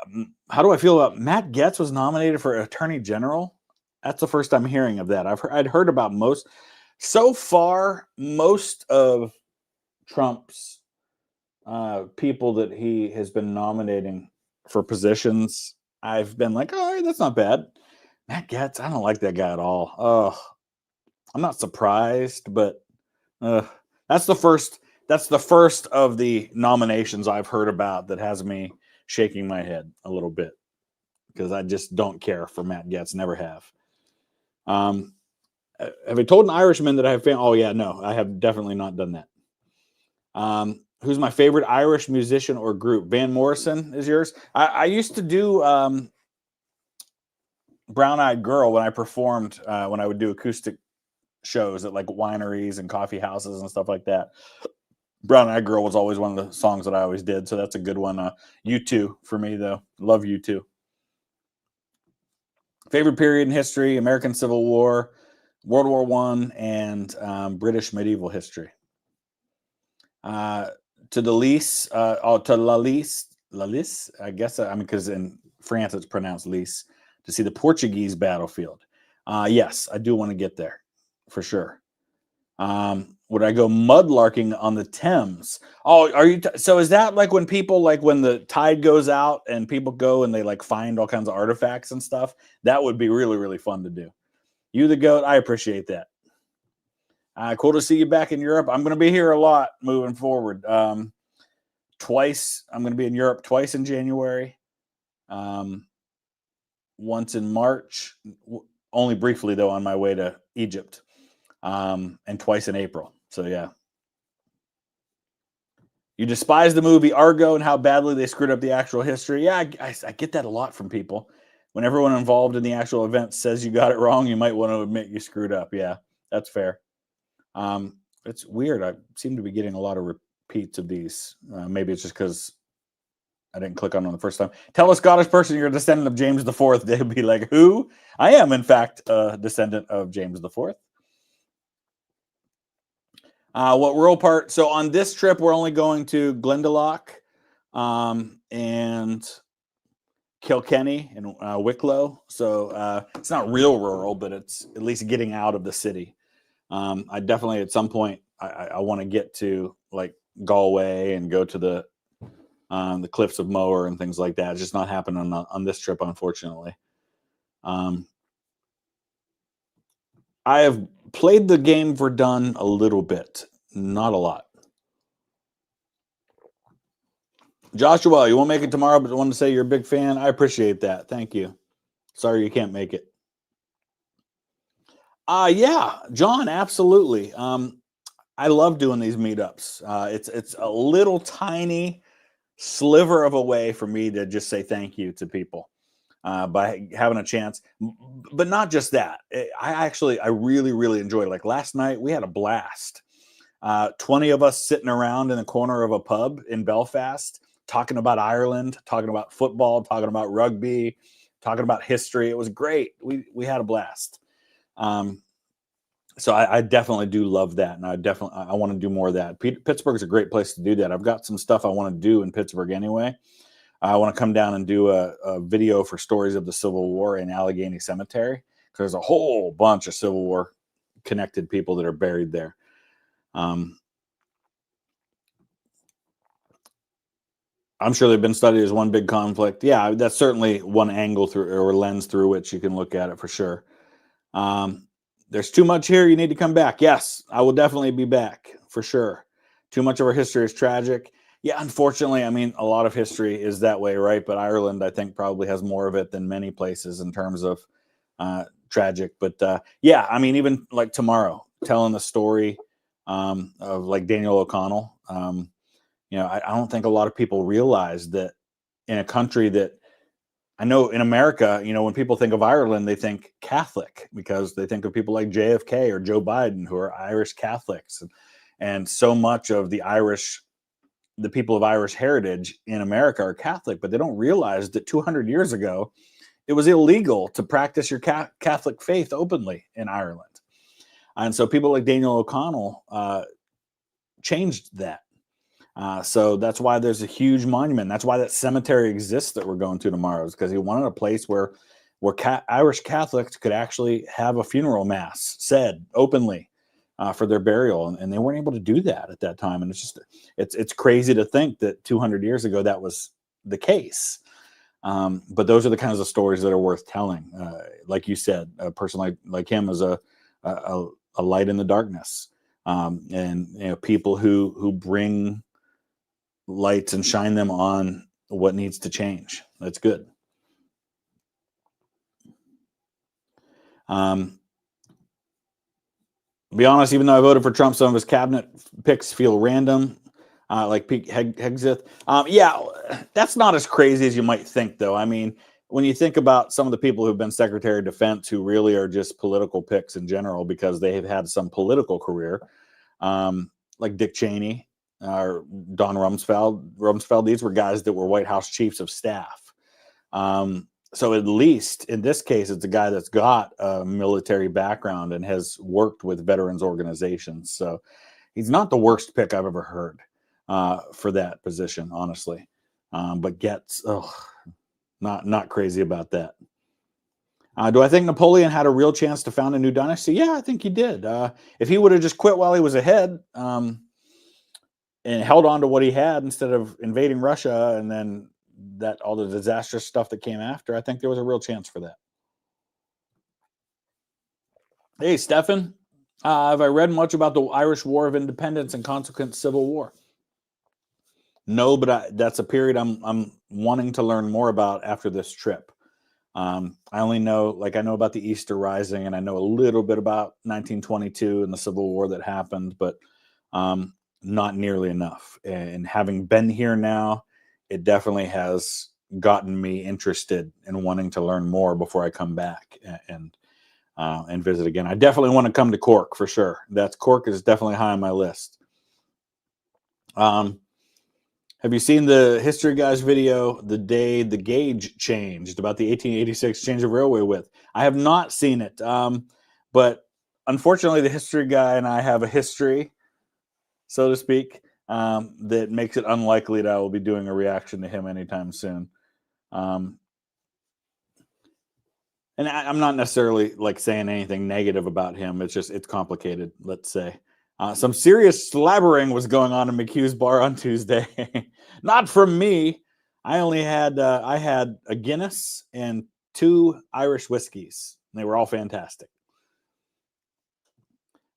do I feel about Matt Gaetz was nominated for Attorney General? That's the first I'm hearing of that. I'd heard about most of Trump's people that he has been nominating for positions. I've been like, oh, that's not bad. Matt Gaetz, I don't like that guy at all. Oh, I'm not surprised, but that's the first of the nominations I've heard about that has me shaking my head a little bit because I just don't care for Matt Gaetz. Never have. Have I told an Irishman that I have oh yeah, no, I have definitely not done that. Who's my favorite Irish musician or group? Van Morrison is yours. I used to do Brown Eyed Girl when I performed, when I would do acoustic shows at like wineries and coffee houses and stuff like that. Brown Eyed Girl was always one of the songs that I always did, so that's a good one. U2 for me, though. Love U2. Favorite period in history: American Civil War, World War I, and British medieval history. To the Lys, to La Lys, I guess. I mean, because in France it's pronounced Lys. To see the Portuguese battlefield. Yes, I do want to get there for sure. Would I go mudlarking on the Thames? Oh, are you? So is that like when people, like when the tide goes out and people go and they like find all kinds of artifacts and stuff? That would be really, really fun to do. You the goat. I appreciate that. Cool to see you back in Europe. I'm going to be here a lot moving forward. Twice. I'm going to be in Europe twice in January. Once in March, only briefly though, on my way to Egypt. And twice in April. So yeah. You despise the movie Argo and how badly they screwed up the actual history. Yeah, I get that a lot from people. When everyone involved in the actual event says you got it wrong, you might want to admit you screwed up. Yeah, that's fair. It's weird. I seem to be getting a lot of repeats of these. Maybe it's just because I didn't click on them the first time. Tell a Scottish person you're a descendant of James IV. They'll be like, who? I am, in fact, a descendant of James IV. What rural part? So on this trip, we're only going to Glendalough and Kilkenny and Wicklow. So it's not real rural, but it's at least getting out of the city. I definitely at some point I want to get to like Galway and go to the cliffs of Moher and things like that. It's just not happening on this trip, unfortunately. I have played the game Verdun a little bit, not a lot. Joshua, you won't make it tomorrow, but I wanted to say you're a big fan. I appreciate that. Thank you. Sorry you can't make it. Yeah, John, absolutely. I love doing these meetups. It's a little tiny sliver of a way for me to just say thank you to people by having a chance. But not just that. I really enjoyed it. Like last night, we had a blast. 20 of us sitting around in the corner of a pub in Belfast, talking about Ireland, talking about football, talking about rugby, talking about history. It was great. We had a blast. So I definitely do love that, and I want to do more of that. Pittsburgh's a great place to do that. I've got some stuff I want to do in Pittsburgh anyway. I want to come down and do a video for Stories of the Civil War in Allegheny Cemetery, because there's a whole bunch of Civil War connected people that are buried there. I'm sure they've been studied as one big conflict. Yeah, that's certainly one angle through or lens through which you can look at it for sure. There's too much here. You need to come back. Yes, I will definitely be back for sure. Too much of our history is tragic. Yeah, unfortunately, I mean, a lot of history is that way, right? But Ireland, I think, probably has more of it than many places in terms of tragic. But yeah, I mean, even like tomorrow, telling the story of like Daniel O'Connell. I don't think a lot of people realize that in a country that I know in America, when people think of Ireland, they think Catholic because they think of people like JFK or Joe Biden who are Irish Catholics. And so much of the people of Irish heritage in America are Catholic, but they don't realize that 200 years ago, it was illegal to practice your Catholic faith openly in Ireland. And so people like Daniel O'Connell changed that. So that's why there's a huge monument. That's why that cemetery exists that we're going to tomorrow, is because he wanted a place where Irish Catholics could actually have a funeral mass said openly for their burial, and they weren't able to do that at that time. And it's crazy to think that 200 years ago that was the case. But those are the kinds of stories that are worth telling. Like you said, a person like him is a light in the darkness, and people who bring lights and shine them on what needs to change. That's good. Be honest, even though I voted for Trump, some of his cabinet picks feel random, like Pete Hegseth. Yeah, that's not as crazy as you might think, though. I mean, when you think about some of the people who've been Secretary of Defense who really are just political picks in general because they have had some political career, like Dick Cheney, or Don Rumsfeld, these were guys that were White House chiefs of staff. So at least in this case, it's a guy that's got a military background and has worked with veterans organizations. So he's not the worst pick I've ever heard for that position, honestly. But not crazy about that. Do I think Napoleon had a real chance to found a new dynasty? Yeah, I think he did. If he would have just quit while he was ahead, and held on to what he had instead of invading Russia and then all the disastrous stuff that came after, I think there was a real chance for that. Hey, Stefan, have I read much about the Irish War of Independence and consequent Civil War? No, but that's a period I'm wanting to learn more about after this trip. I only know, I know about the Easter Rising, and I know a little bit about 1922 and the Civil War that happened, but not nearly enough. And having been here now, it definitely has gotten me interested in wanting to learn more before I come back and visit again. I definitely want to come to Cork for sure. Cork is definitely high on my list. Have you seen the History Guys video, the day the gauge changed, about the 1886 change of railway width? I have not seen it, but unfortunately, the History Guy and I have a history, so to speak, that makes it unlikely that I will be doing a reaction to him anytime soon. And I'm not necessarily like saying anything negative about him. It's complicated, let's say. Some serious slabbering was going on in McHugh's bar on Tuesday. Not from me. I had a Guinness and 2 Irish whiskeys. They were all fantastic.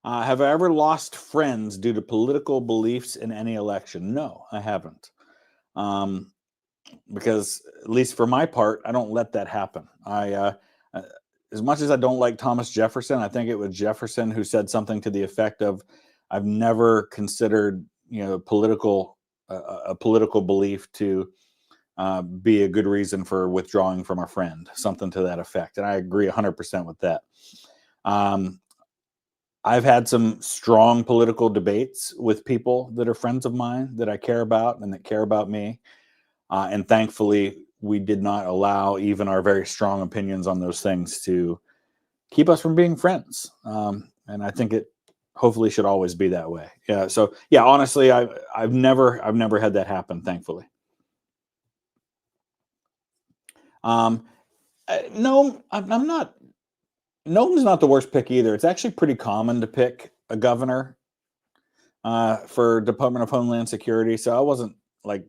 Have I ever lost friends due to political beliefs in any election? No, I haven't. Because at least for my part, I don't let that happen. As much as I don't like Thomas Jefferson, I think it was Jefferson who said something to the effect of, "I've never considered, a political belief to be a good reason for withdrawing from a friend," something to that effect. And I agree 100% with that. I've had some strong political debates with people that are friends of mine that I care about and that care about me. And thankfully, we did not allow even our very strong opinions on those things to keep us from being friends. And I think it hopefully should always be that way. Yeah. So yeah, honestly, I've never had that happen, thankfully. No, I'm not. Nome's not the worst pick either. It's actually pretty common to pick a governor for Department of Homeland Security. So I wasn't like,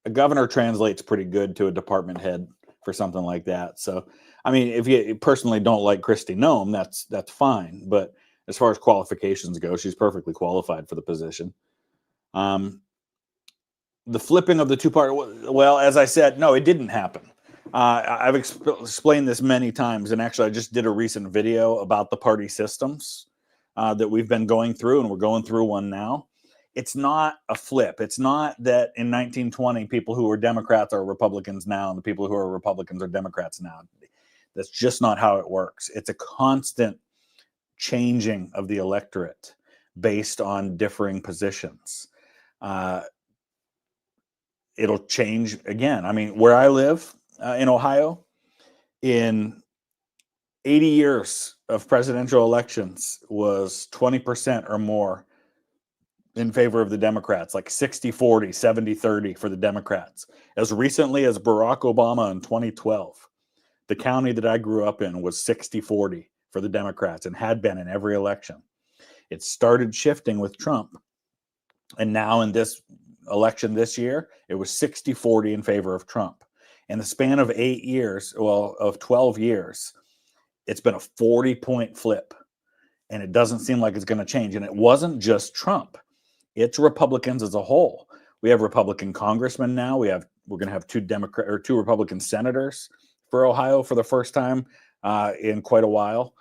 a governor translates pretty good to a department head for something like that. So, I mean, if you personally don't like Kristi Noem, that's fine. But as far as qualifications go, she's perfectly qualified for the position. The flipping of the two-part, well, as I said, no, it didn't happen. I've explained this many times, and actually I just did a recent video about the party systems that we've been going through, and we're going through one now. It's not a flip. It's not that in 1920 people who were Democrats are Republicans now, and the people who are Republicans are Democrats now. That's just not how it works. It's a constant changing of the electorate based on differing positions. It'll change again. I mean, where I live in Ohio, in 80 years of presidential elections, was 20% or more in favor of the Democrats, like 60-40, 70-30 for the Democrats. As recently as Barack Obama in 2012, the county that I grew up in was 60-40 for the Democrats and had been in every election. It started shifting with Trump. And now in this election this year, it was 60-40 in favor of Trump. In the span of 8 years, well, of 12 years, it's been a 40-point flip. And it doesn't seem like it's going to change. And it wasn't just Trump. It's Republicans as a whole. We have Republican congressmen now. We're going to have two Republican senators for Ohio for the first time in quite a while.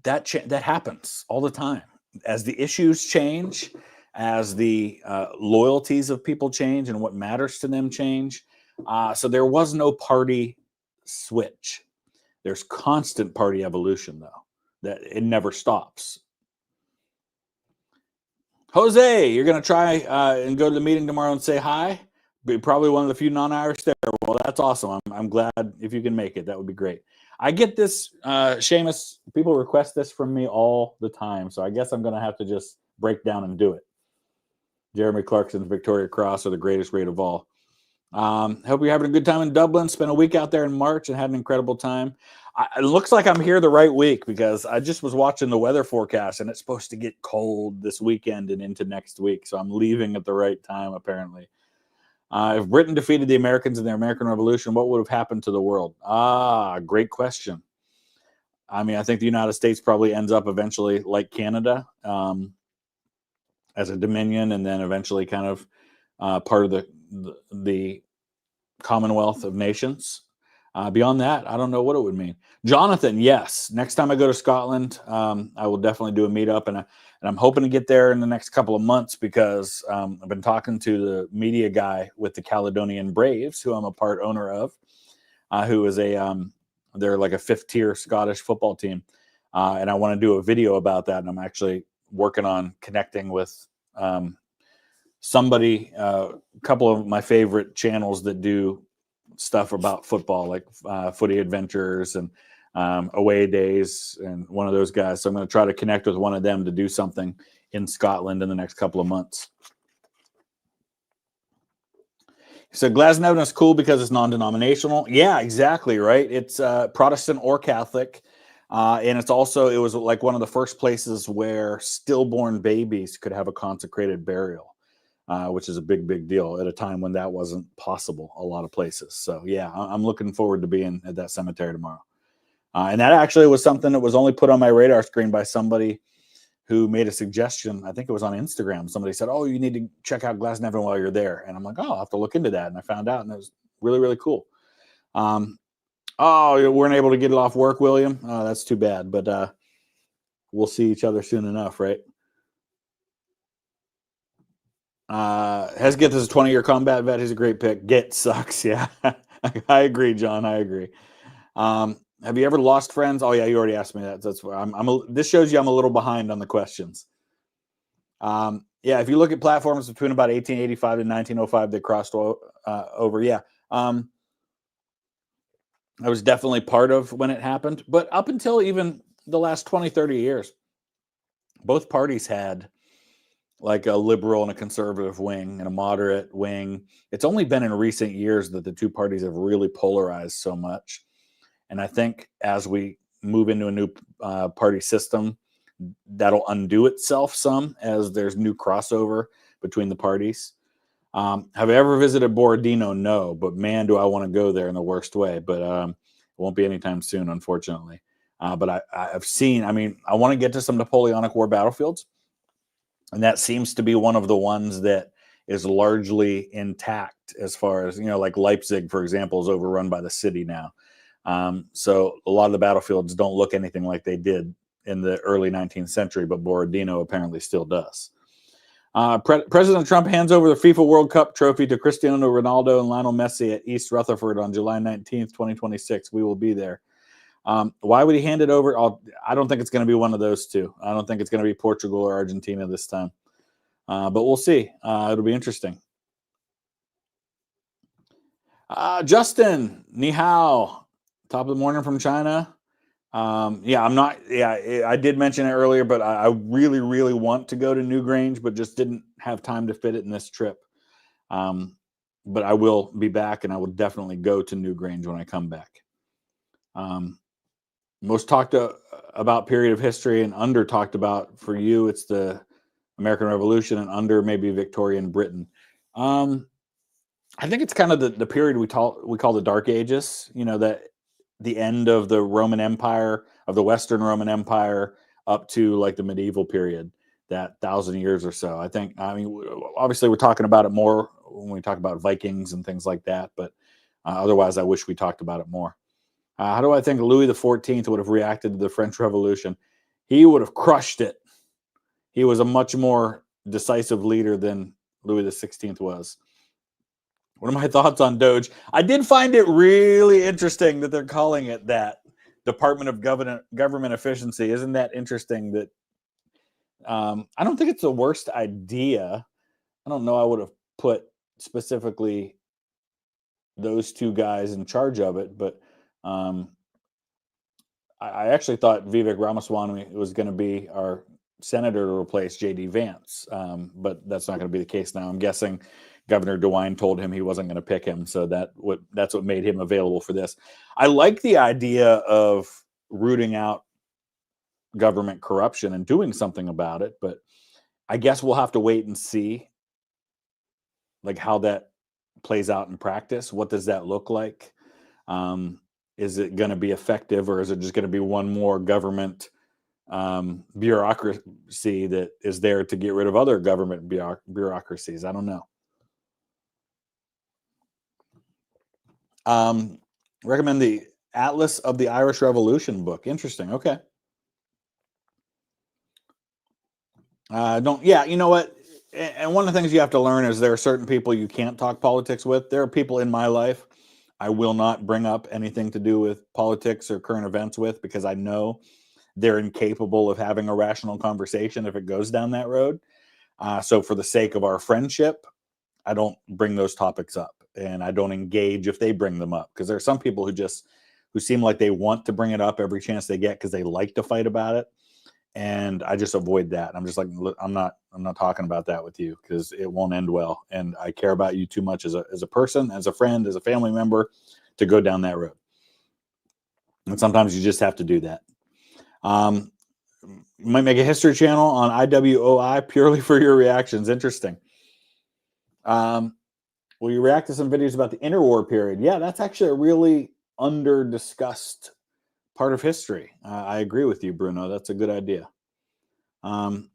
That happens all the time as the issues change, as the loyalties of people change, and what matters to them change. So there was no party switch. There's constant party evolution, though. That it never stops. Jose, you're going to try and go to the meeting tomorrow and say hi? Be probably one of the few non-Irish there. Well, that's awesome. I'm glad if you can make it. That would be great. I get this, Seamus, people request this from me all the time, so I guess I'm going to have to just break down and do it. Jeremy Clarkson's Victoria Cross are the greatest rate of all. Hope you're having a good time in Dublin. Spent a week out there in March and had an incredible time. It looks like I'm here the right week because I just was watching the weather forecast and it's supposed to get cold this weekend and into next week. So I'm leaving at the right time, apparently. If Britain defeated the Americans in the American Revolution, what would have happened to the world? Great question. I mean, I think the United States probably ends up eventually like Canada as a dominion and then eventually kind of part of the Commonwealth of Nations. Beyond that, I don't know what it would mean. Jonathan, yes. Next time I go to Scotland, I will definitely do a meetup, and I'm hoping to get there in the next couple of months because I've been talking to the media guy with the Caledonian Braves, who I'm a part owner of, who is they're like a fifth tier Scottish football team, and I want to do a video about that, and I'm actually working on connecting with somebody, a couple of my favorite channels that do stuff about football, like Footy Adventures and Away Days, and one of those guys. So I'm going to try to connect with one of them to do something in Scotland in the next couple of months. So Glasnevin is cool because it's non-denominational. Yeah, exactly, right? It's Protestant or Catholic. And it was like one of the first places where stillborn babies could have a consecrated burial. Which is a big, big deal at a time when that wasn't possible a lot of places. So, yeah, I'm looking forward to being at that cemetery tomorrow. And that actually was something that was only put on my radar screen by somebody who made a suggestion. I think it was on Instagram. Somebody said, oh, you need to check out Glasnevin while you're there. And I'm like, oh, I'll have to look into that. And I found out, and it was really, really cool. Oh, you weren't able to get it off work, William? Oh, that's too bad. But we'll see each other soon enough, right? Hesketh is a 20-year combat vet. He's a great pick. Get sucks. Yeah, I agree, John. I agree. Have you ever lost friends? Oh yeah, you already asked me that. That's why this shows you I'm a little behind on the questions. Yeah, if you look at platforms between about 1885 and 1905, they crossed over. Yeah, I was definitely part of when it happened, but up until even the last 20, 30 years, both parties had like a liberal and a conservative wing and a moderate wing. It's only been in recent years that the two parties have really polarized so much. And I think as we move into a new party system, that'll undo itself some as there's new crossover between the parties. Have I ever visited Borodino? No, but man, do I want to go there in the worst way. But it won't be anytime soon, unfortunately. But I've seen, I want to get to some Napoleonic War battlefields. And that seems to be one of the ones that is largely intact as far as, like Leipzig, for example, is overrun by the city now. So a lot of the battlefields don't look anything like they did in the early 19th century, but Borodino apparently still does. President Trump hands over the FIFA World Cup trophy to Cristiano Ronaldo and Lionel Messi at East Rutherford on July 19th, 2026. We will be there. Why would he hand it over? I don't think it's going to be one of those two. I don't think it's going to be Portugal or Argentina this time. But we'll see. It'll be interesting. Justin, ni hao. Top of the morning from China. I did mention it earlier, but I really, really want to go to Newgrange, but just didn't have time to fit it in this trip. But I will be back, and I will definitely go to Newgrange when I come back. Most talked about period of history and under talked about for you, it's the American Revolution, and under maybe Victorian Britain. I think it's kind of the period we call the Dark Ages. That the end of the Roman Empire, of the Western Roman Empire, up to like the medieval period, that 1,000 years or so. Obviously we're talking about it more when we talk about Vikings and things like that, but otherwise I wish we talked about it more. How do I think Louis XIV would have reacted to the French Revolution? He would have crushed it. He was a much more decisive leader than Louis XVI was. What are my thoughts on Doge? I did find it really interesting that they're calling it that. Department of Government Efficiency. Isn't that interesting that I don't think it's the worst idea. I don't know I would have put specifically those two guys in charge of it, but I actually thought Vivek Ramaswamy was going to be our senator to replace J.D. Vance, but that's not going to be the case now. I'm guessing Governor DeWine told him he wasn't going to pick him, so that's what made him available for this. I like the idea of rooting out government corruption and doing something about it, but I guess we'll have to wait and see like how that plays out in practice. What does that look like? Is it going to be effective, or is it just going to be one more government bureaucracy that is there to get rid of other government bureaucracies? I don't know. Recommend the Atlas of the Irish Revolution book. Interesting. Okay. Don't. Yeah. You know what? And one of the things you have to learn is there are certain people you can't talk politics with. There are people in my life I will not bring up anything to do with politics or current events with, because I know they're incapable of having a rational conversation if it goes down that road. So for the sake of our friendship, I don't bring those topics up, and I don't engage if they bring them up, because there are some people who seem like they want to bring it up every chance they get because they like to fight about it, and I just avoid that. I'm just like, I'm not talking about that with you, because it won't end well, and I care about you too much as a person, as a friend, as a family member, to go down that road. And sometimes you just have to do that. You might make a history channel on IWOI purely for your reactions. Interesting. Will you react to some videos about the interwar period? Yeah, that's actually a really under-discussed part of history. I agree with you, Bruno. That's a good idea. Can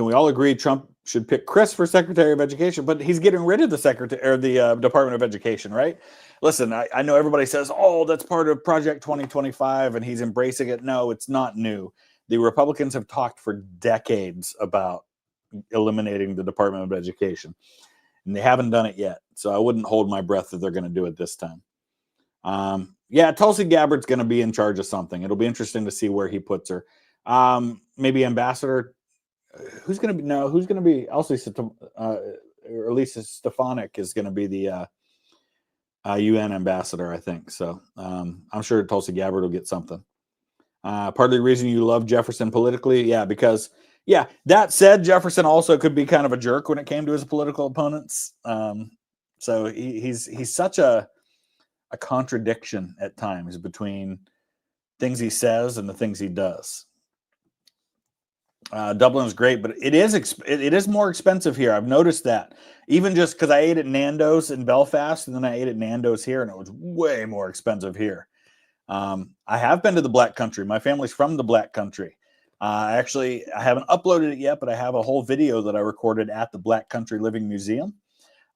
we all agree Trump should pick Chris for Secretary of Education? But he's getting rid of the Secretary or the Department of Education, right? Listen, I know everybody says, "Oh, that's part of Project 2025," and he's embracing it. No, it's not new. The Republicans have talked for decades about eliminating the Department of Education, and they haven't done it yet. So I wouldn't hold my breath that they're going to do it this time. Yeah, Tulsi Gabbard's going to be in charge of something. It'll be interesting to see where he puts her. Maybe ambassador. Who's going to be? No, who's going to be? Elsie, or at least Stefanik is going to be the UN ambassador, I think. So I'm sure Tulsi Gabbard will get something. Part of the reason you love Jefferson politically, yeah, because that said, Jefferson also could be kind of a jerk when it came to his political opponents. So he's such a contradiction at times between things he says and the things he does. Dublin is great, but it is more expensive here. I've noticed that, even just because I ate at Nando's in Belfast and then I ate at Nando's here, and it was way more expensive here. I have been to the Black Country. My family's from the Black Country. I haven't uploaded it yet, but I have a whole video that I recorded at the Black Country Living Museum.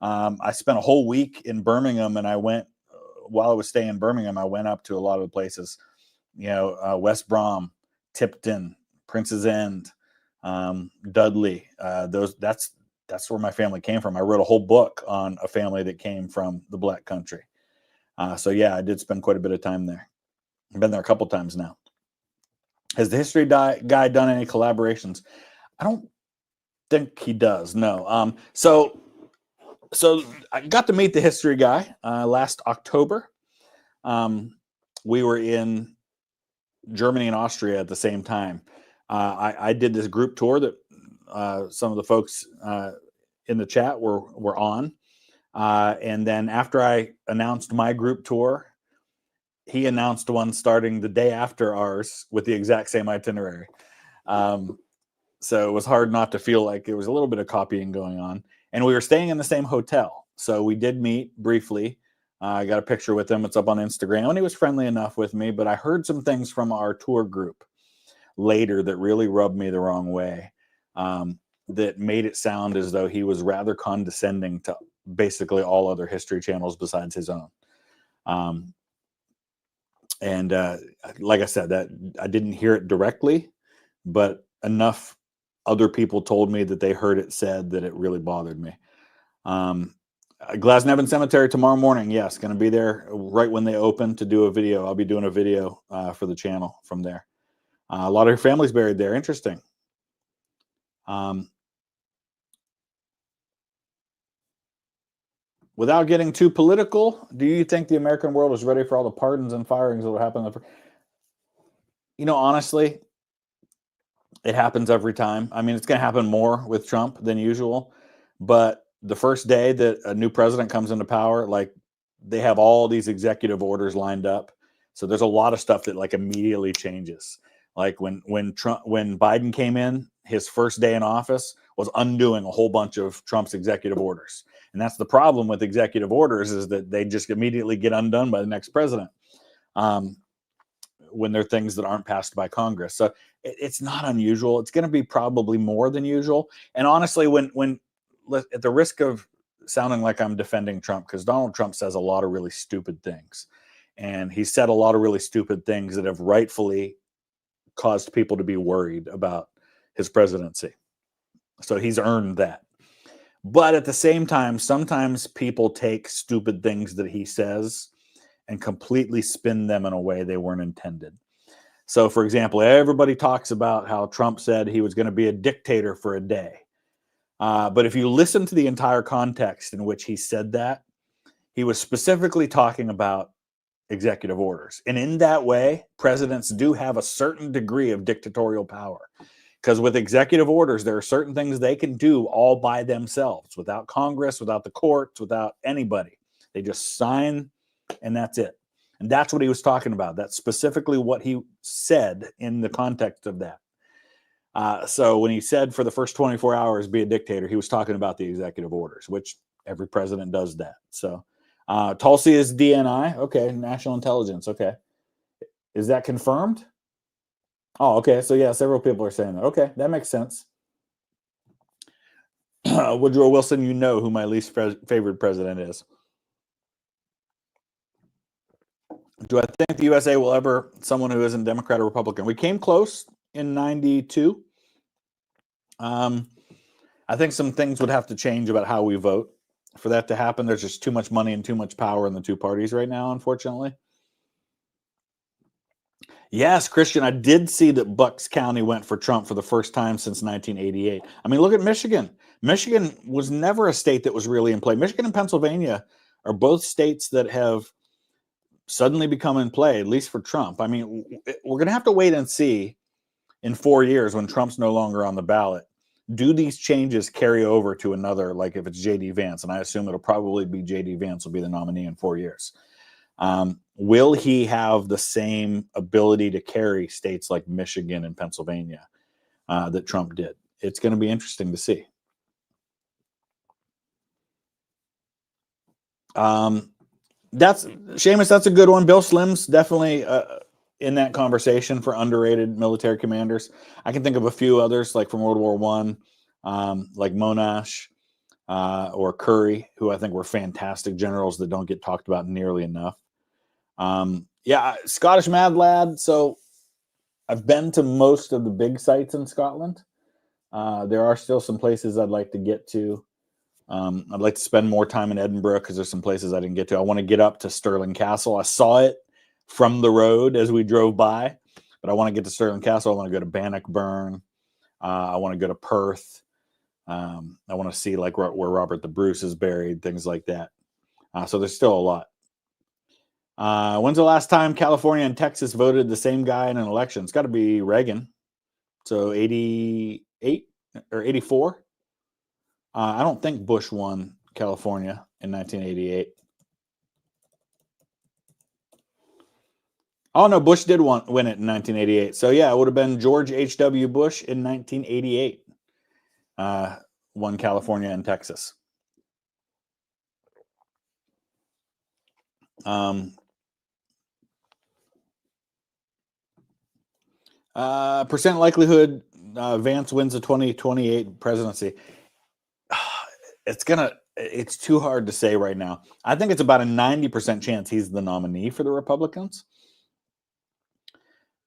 I spent a whole week in Birmingham, and I went while I was staying in Birmingham. I went up to a lot of the places, West Brom, Tipton, Prince's End, Dudley. That's where my family came from. I wrote a whole book on a family that came from the Black Country. So yeah, I did spend quite a bit of time there. I've been there a couple times now. Has the history guy done any collaborations? I don't think he does. No. So I got to meet the history guy last October. We were in Germany and Austria at the same time. I did this group tour that some of the folks in the chat were on. And then after I announced my group tour, he announced one starting the day after ours with the exact same itinerary. So it was hard not to feel like there was a little bit of copying going on. And we were staying in the same hotel. So we did meet briefly. I got a picture with him. It's up on Instagram. And he was friendly enough with me. But I heard some things from our tour group later that really rubbed me the wrong way. That made it sound as though he was rather condescending to basically all other history channels besides his own. And like I said, that I didn't hear it directly, but enough other people told me that they heard it said that it really bothered me. Glasnevin Cemetery tomorrow morning. Yes, going to be there right when they open to do a video. I'll be doing a video for the channel from there. A lot of your family's buried there. Interesting. Without getting too political, do you think the American world is ready for all the pardons and firings that will happen? Honestly, it happens every time. I mean, it's going to happen more with Trump than usual. But the first day that a new president comes into power, like, they have all these executive orders lined up. So there's a lot of stuff that like immediately changes. Like when Biden came in, his first day in office was undoing a whole bunch of Trump's executive orders. And that's the problem with executive orders, is that they just immediately get undone by the next president when they're things that aren't passed by Congress. So it's not unusual. It's going to be probably more than usual. And honestly, when at the risk of sounding like I'm defending Trump, because Donald Trump says a lot of really stupid things. And he said a lot of really stupid things that have rightfully caused people to be worried about his presidency. So he's earned that. But at the same time, sometimes people take stupid things that he says and completely spin them in a way they weren't intended. So, for example, everybody talks about how Trump said he was going to be a dictator for a day. But if you listen to the entire context in which he said that, he was specifically talking about executive orders. And in that way, presidents do have a certain degree of dictatorial power. Because with executive orders, there are certain things they can do all by themselves, without Congress, without the courts, without anybody. They just sign, and that's it. And that's what he was talking about. That's specifically what he said in the context of that. So when he said for the first 24 hours, be a dictator, he was talking about the executive orders, which every president does that. So Tulsi is DNI. Okay. National intelligence. Okay. Is that confirmed? Oh, okay. So yeah, several people are saying that. Okay. That makes sense. Woodrow Wilson, you know who my least favorite president is. Do I think the USA will ever someone who isn't Democrat or Republican? We came close in 92. I think some things would have to change about how we vote for that to happen. There's just too much money and too much power in the two parties right now, unfortunately. Yes, Christian, I did see that Bucks County went for Trump for the first time since 1988. I mean, look at Michigan. Michigan was never a state that was really in play. Michigan and Pennsylvania are both states that have suddenly become in play, at least for Trump. I mean, we're going to have to wait and see in 4 years when Trump's no longer on the ballot. Do these changes carry over to another, like if it's J.D. Vance? And I assume it'll probably be J.D. Vance will be the nominee in 4 years. Will he have the same ability to carry states like Michigan and Pennsylvania that Trump did? It's going to be interesting to see. That's Seamus. That's a good one. Bill Slim's definitely in that conversation for underrated military commanders. I can think of a few others, like from World War I, like Monash or Curry, who I think were fantastic generals that don't get talked about nearly enough. Yeah, Scottish Mad Lad. So I've been to most of the big sites in Scotland. There are still some places I'd like to get to. I'd like to spend more time in Edinburgh because there's some places I didn't get to. I want to get up to Stirling Castle. I saw it from the road as we drove by, but I want to get to Stirling Castle. I want to go to Bannockburn. I want to go to Perth. I want to see like where Robert the Bruce is buried, things like that. So there's still a lot. When's the last time California and Texas voted the same guy in an election? It's got to be Reagan. So 88 or 84. I don't think Bush won California in 1988. Oh, no, Bush did win it in 1988. So, yeah, it would have been George H.W. Bush in 1988. Won California and Texas. Percent likelihood Vance wins the 2028 presidency. It's too hard to say right now. I think it's about a 90% chance he's the nominee for the Republicans.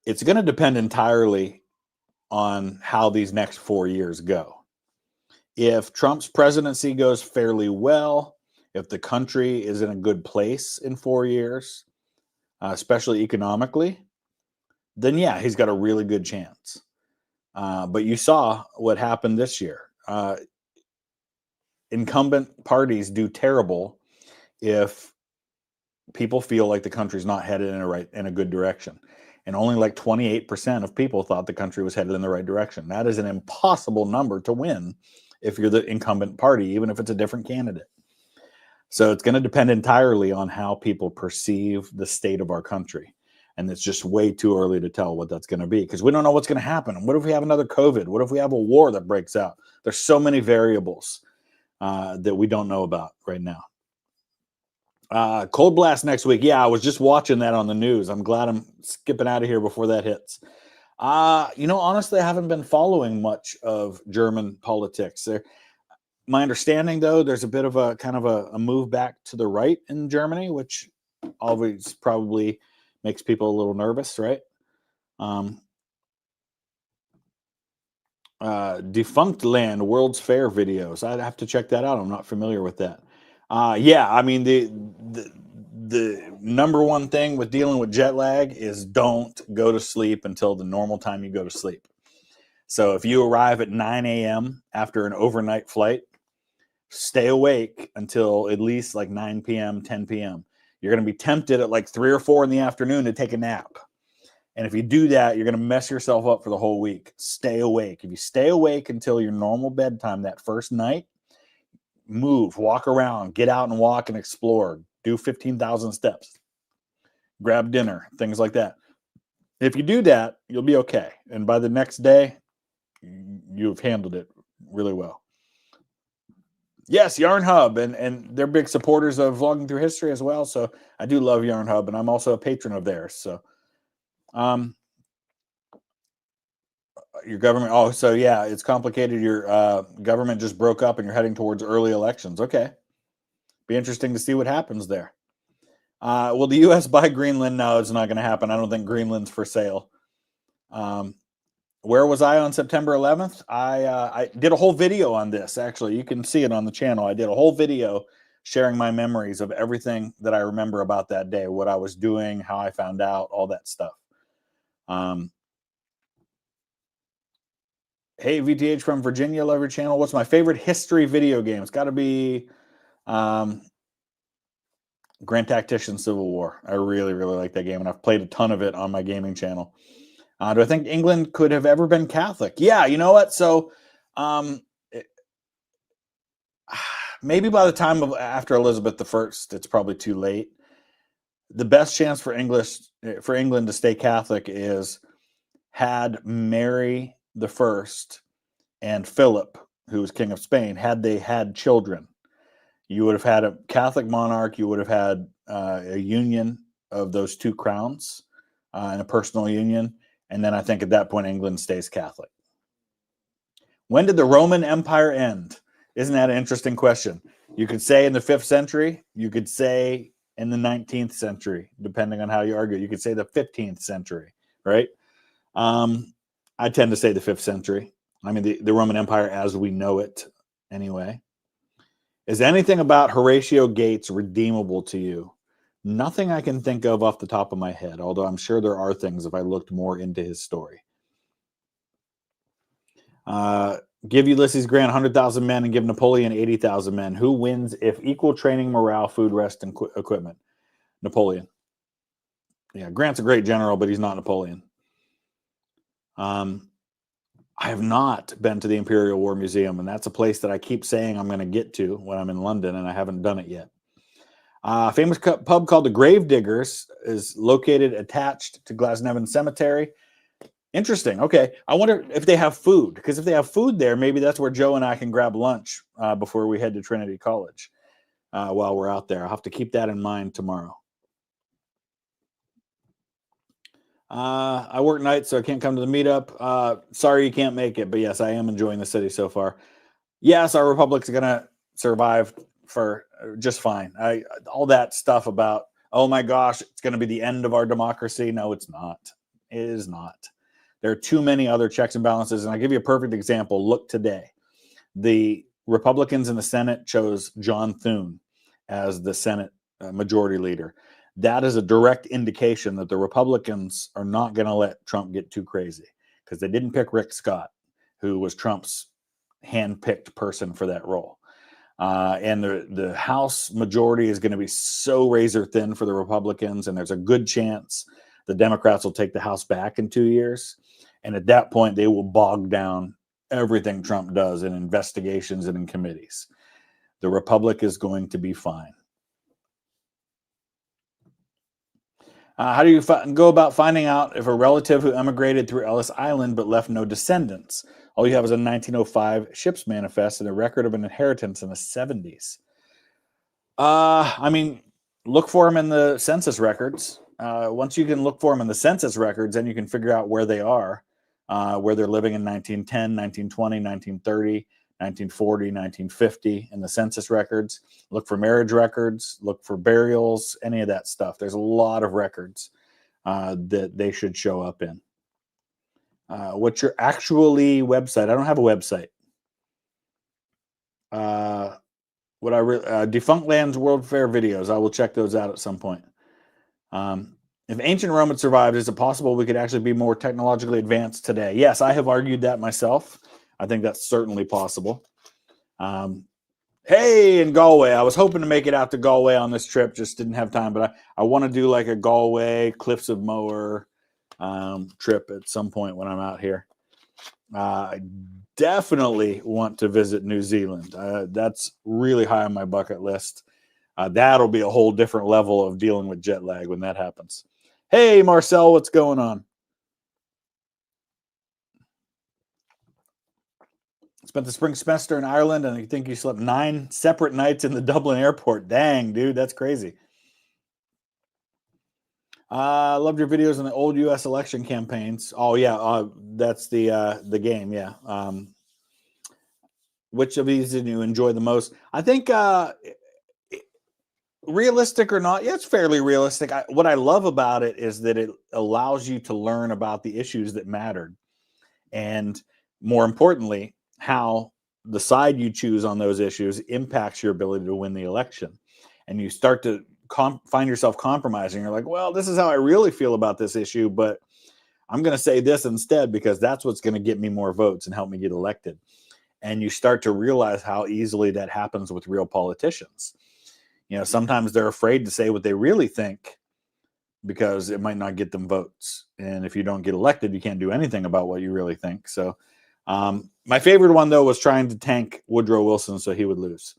It's going to depend entirely on how these next 4 years go. If Trump's presidency goes fairly well, if the country is in a good place in 4 years, especially economically, then yeah, he's got a really good chance. But you saw what happened this year. Incumbent parties do terrible if people feel like the country's not headed in a good direction. And only like 28% of people thought the country was headed in the right direction. That is an impossible number to win if you're the incumbent party, even if it's a different candidate. So it's going to depend entirely on how people perceive the state of our country. And it's just way too early to tell what that's going to be because we don't know what's going to happen. What if we have another COVID? What if we have a war that breaks out? There's so many variables that we don't know about right now. Cold blast next week. Yeah, I was just watching that on the news. I'm glad I'm skipping out of here before that hits. Honestly, I haven't been following much of German politics. My understanding, though, there's a bit of a kind of a move back to the right in Germany, which always probably makes people a little nervous, right? Defunct Land World's Fair videos. I'd have to check that out. I'm not familiar with that. Yeah, I mean the number one thing with dealing with jet lag is don't go to sleep until the normal time you go to sleep. So if you arrive at 9 a.m. after an overnight flight, stay awake until at least like 9 p.m., 10 p.m. You're going to be tempted at like 3 or 4 in the afternoon to take a nap. And if you do that, you're going to mess yourself up for the whole week. Stay awake. If you stay awake until your normal bedtime that first night, move, walk around, get out and walk and explore, do 15,000 steps, grab dinner, things like that. If you do that, you'll be okay. And by the next day, you've handled it really well. Yes, Yarn Hub, and they're big supporters of Vlogging Through History as well. So I do love Yarn Hub, and I'm also a patron of theirs. So, your government. Oh, so yeah, it's complicated. Your government just broke up, and you're heading towards early elections. Okay, be interesting to see what happens there. Will the U.S. buy Greenland? No, it's not going to happen. I don't think Greenland's for sale. Where was I on September 11th? I did a whole video on this. Actually, you can see it on the channel. I did a whole video sharing my memories of everything that I remember about that day, what I was doing, how I found out, all that stuff. Hey, VTH from Virginia, love your channel. What's my favorite history video game? It's got to be Grand Tactician Civil War. I really, really like that game, and I've played a ton of it on my gaming channel. Do I think England could have ever been Catholic? Yeah, you know what? So maybe by the time of after Elizabeth I, it's probably too late. The best chance for England to stay Catholic is had Mary I and Philip, who was King of Spain, had they had children. You would have had a Catholic monarch. You would have had a union of those two crowns and a personal union. And then I think at that point, England stays Catholic. When did the Roman Empire end? Isn't that an interesting question? You could say in the 5th century. You could say in the 19th century, depending on how you argue. You could say the 15th century, right? I tend to say the 5th century. I mean, the Roman Empire as we know it anyway. Is anything about Horatio Gates redeemable to you? Nothing I can think of off the top of my head, although I'm sure there are things if I looked more into his story. Give Ulysses Grant 100,000 men and give Napoleon 80,000 men. Who wins if equal training, morale, food, rest, and equipment? Napoleon. Yeah, Grant's a great general, but he's not Napoleon. I have not been to the Imperial War Museum, and that's a place that I keep saying I'm going to get to when I'm in London, and I haven't done it yet. Famous pub called the Gravediggers is located attached to Glasnevin Cemetery. Interesting. Okay. I wonder if they have food, because if they have food there, maybe that's where Joe and I can grab lunch before we head to Trinity College while we're out there. I'll have to keep that in mind tomorrow. I work nights, so I can't come to the meetup. Sorry you can't make it, but yes, I am enjoying the city so far. Yes, our republic's going to survive for just fine. All that stuff about, oh my gosh, it's going to be the end of our democracy. No, it's not. It is not. There are too many other checks and balances. And I'll give you a perfect example. Look today. The Republicans in the Senate chose John Thune as the Senate majority leader. That is a direct indication that the Republicans are not going to let Trump get too crazy, because they didn't pick Rick Scott, who was Trump's hand-picked person for that role. And the House majority is going to be so razor thin for the Republicans, and there's a good chance the Democrats will take the House back in 2 years. And at that point, they will bog down everything Trump does in investigations and in committees. The Republic is going to be fine. How do you go about finding out if a relative who emigrated through Ellis Island but left no descendants? All you have is a 1905 ship's manifest and a record of an inheritance in the 70s. I mean, look for them in the census records. Once you can look for them in the census records, then you can figure out where they are, where they're living in 1910, 1920, 1930, 1940, 1950 in the census records. Look for marriage records, look for burials, any of that stuff. There's a lot of records that they should show up in. What's your actually website? I don't have a website. Defunct Lands World Fair videos. I will check those out at some point. If ancient Rome had survived, is it possible we could actually be more technologically advanced today? Yes, I have argued that myself. I think that's certainly possible. Hey, in Galway, I was hoping to make it out to Galway on this trip, just didn't have time. But I want to do like a Galway, Cliffs of Moher trip at some point when I'm out here. I definitely want to visit New Zealand. That's really high on my bucket list. That'll be a whole different level of dealing with jet lag when that happens. Hey, Marcel, what's going on? Spent the spring semester in Ireland, and I think you slept 9 separate nights in the Dublin airport. Dang, dude, that's crazy. Loved your videos on the old U.S. election campaigns. Oh yeah, that's the game. Yeah. Which of these did you enjoy the most? I think realistic or not, yeah, it's fairly realistic. What I love about it is that it allows you to learn about the issues that mattered, and more importantly, how the side you choose on those issues impacts your ability to win the election. And you start to find yourself compromising. You're like, well, this is how I really feel about this issue, but I'm going to say this instead because that's what's going to get me more votes and help me get elected. And you start to realize how easily that happens with real politicians. You know, sometimes they're afraid to say what they really think because it might not get them votes. And if you don't get elected, you can't do anything about what you really think. So my favorite one, though, was trying to tank Woodrow Wilson so he would lose.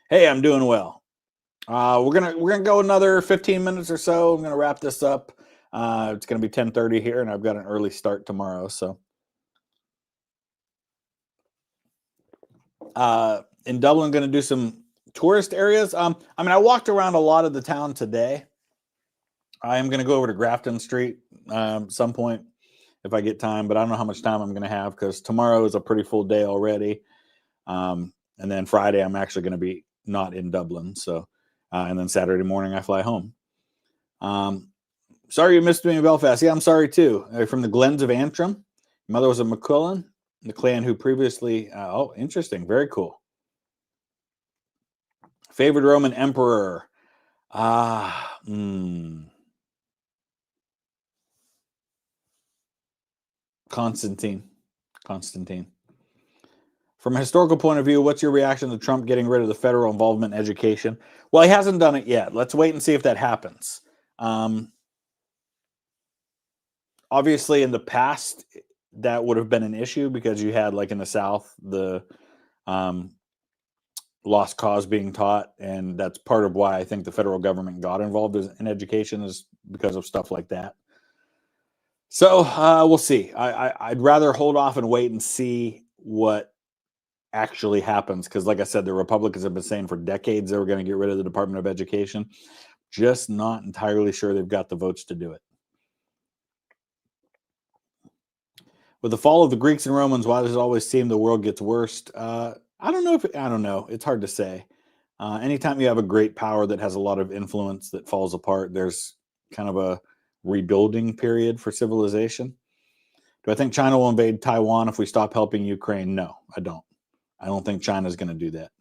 Hey, I'm doing well. We're gonna go another 15 minutes or so. I'm gonna wrap this up. It's gonna be 10:30 here, and I've got an early start tomorrow. So, in Dublin, I'm gonna do some tourist areas. I mean, I walked around a lot of the town today. I am gonna go over to Grafton Street some point if I get time, but I don't know how much time I'm gonna have because tomorrow is a pretty full day already. And then Friday, I'm actually gonna be not in Dublin. So. And then Saturday morning, I fly home. Sorry you missed me in Belfast. Yeah, I'm sorry too. From the Glens of Antrim. Mother was a McQuillan, the clan who previously. Oh, interesting. Very cool. Favorite Roman emperor. Constantine. From a historical point of view, what's your reaction to Trump getting rid of the federal involvement in education? Well, he hasn't done it yet. Let's wait and see if that happens. Obviously, in the past, that would have been an issue because you had, like in the South, the lost cause being taught. And that's part of why I think the federal government got involved in education is because of stuff like that. So we'll see. I'd rather hold off and wait and see what actually happens because like I said, the Republicans have been saying for decades they were going to get rid of the Department of Education. Just not entirely sure they've got the votes to do it. With the fall of the Greeks and Romans, why does it always seem the world gets worse? I don't know. It's hard to say. Anytime you have a great power that has a lot of influence that falls apart, there's kind of a rebuilding period for civilization. Do I think China will invade Taiwan if we stop helping Ukraine? No, I don't. I don't think China's going to do that.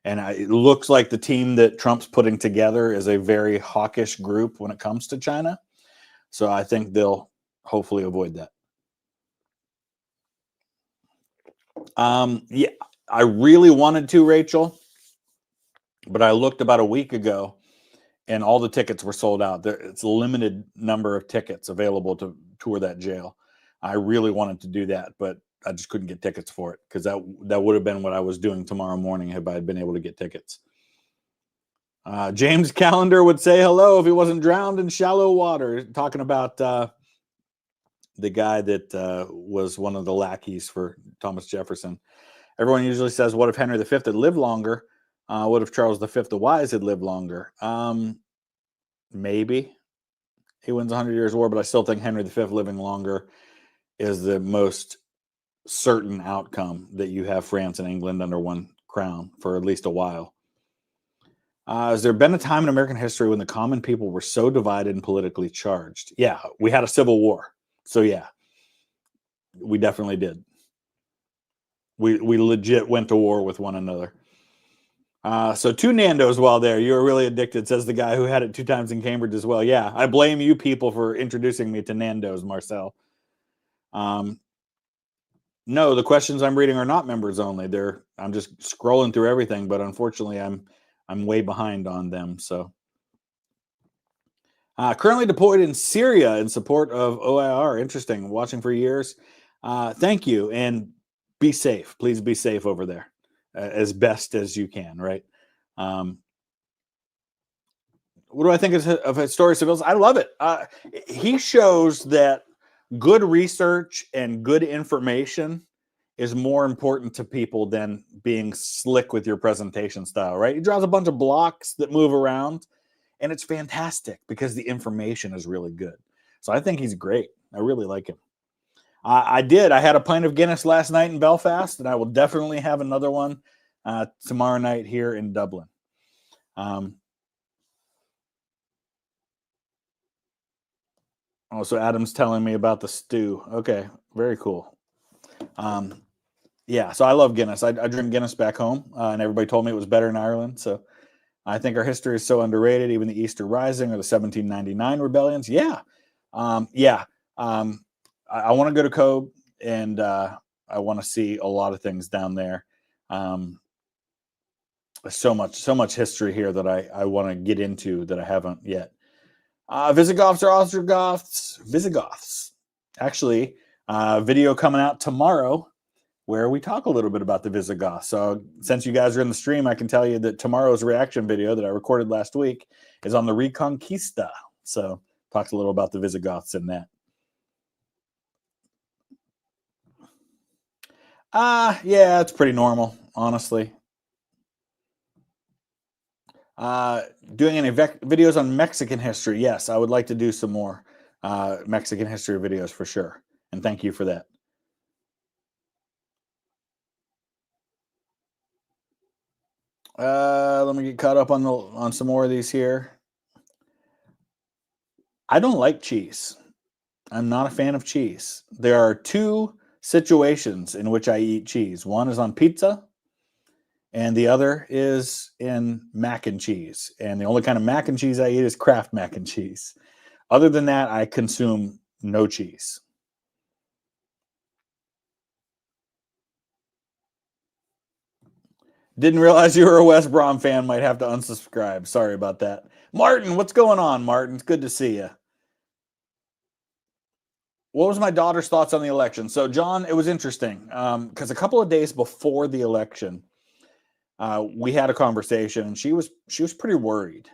And it looks like the team that Trump's putting together is a very hawkish group when it comes to China. So I think they'll hopefully avoid that. Yeah, I really wanted to, Rachel, but I looked about a week ago and all the tickets were sold out. It's a limited number of tickets available to tour that jail. I really wanted to do that, but I just couldn't get tickets for it because that would have been what I was doing tomorrow morning if I had been able to get tickets. James Callender would say hello if he wasn't drowned in shallow water. Talking about the guy that was one of the lackeys for Thomas Jefferson. Everyone usually says, what if Henry V had lived longer? What if Charles V the Wise had lived longer? Maybe he wins 100 Years' War, but I still think Henry V living longer is the most certain outcome that you have France and England under one crown for at least a while. Has there been a time in American history when the common people were so divided and politically charged? Yeah, we had a civil war. So yeah, we definitely did. We legit went to war with one another. So 2 Nandos while there. You were really addicted, says the guy who had it 2 times in Cambridge as well. Yeah, I blame you people for introducing me to Nandos, Marcel. No, the questions I'm reading are not members only. I'm just scrolling through everything, but unfortunately I'm way behind on them. So currently deployed in Syria in support of OIR. Interesting. Watching for years. Thank you, and be safe. Please be safe over there as best as you can, right? What do I think of Historic Civils? I love it. He shows that good research and good information is more important to people than being slick with your presentation style, right? He draws a bunch of blocks that move around, and it's fantastic because the information is really good. So I think he's great. I really like him. I had a pint of Guinness last night in Belfast, and I will definitely have another one tomorrow night here in Dublin. So Adam's telling me about the stew. Okay, very cool. Yeah, so I love Guinness. I drink Guinness back home, and everybody told me it was better in Ireland. So I think our history is so underrated, even the Easter Rising or the 1799 rebellions. Yeah. I want to go to Cobh, and I want to see a lot of things down there. So much history here that I want to get into that I haven't yet. Visigoths or Ostrogoths? Visigoths. Actually, video coming out tomorrow where we talk a little bit about the Visigoths. So since you guys are in the stream, I can tell you that tomorrow's reaction video that I recorded last week is on the Reconquista. So talks a little about the Visigoths in that. Yeah, it's pretty normal, honestly. Doing any videos on Mexican history? Yes, I would like to do some more Mexican history videos for sure. And thank you for that. Let me get caught up on some more of these here. I don't like cheese. I'm not a fan of cheese. There are 2 situations in which I eat cheese. One is on pizza, and the other is in mac and cheese. And the only kind of mac and cheese I eat is Kraft mac and cheese. Other than that, I consume no cheese. Didn't realize you were a West Brom fan. Might have to unsubscribe. Sorry about that. Martin, what's going on, Martin? It's good to see you. What was my daughter's thoughts on the election? So, John, it was interesting because a couple of days before the election, we had a conversation, and she was pretty worried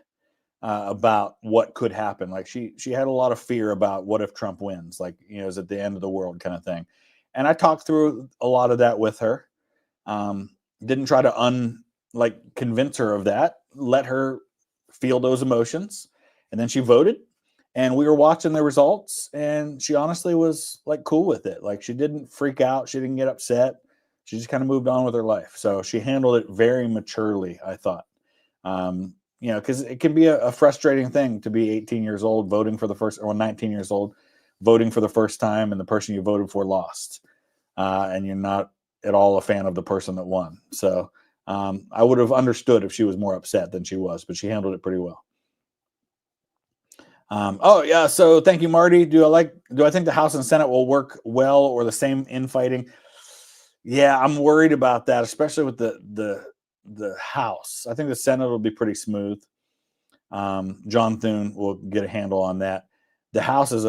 about what could happen. Like she had a lot of fear about what if Trump wins, like, is it the end of the world kind of thing. And I talked through a lot of that with her. Didn't try to convince her of that. Let her feel those emotions, and then she voted. And we were watching the results, and she honestly was like cool with it. Like she didn't freak out. She didn't get upset. She just kind of moved on with her life. So she handled it very maturely, I thought. Because it can be a frustrating thing to be 18 years old voting for the first, or 19 years old voting for the first time, and the person you voted for lost, and you're not at all a fan of the person that won. So I would have understood if she was more upset than she was, but she handled it pretty well. So thank you, Marty. Do I think the House and Senate will work well, or the same infighting? Yeah, I'm worried about that, especially with the House. I think the Senate will be pretty smooth. John Thune will get a handle on that. The House is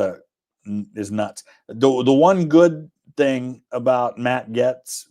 nuts. The one good thing about Matt Gaetz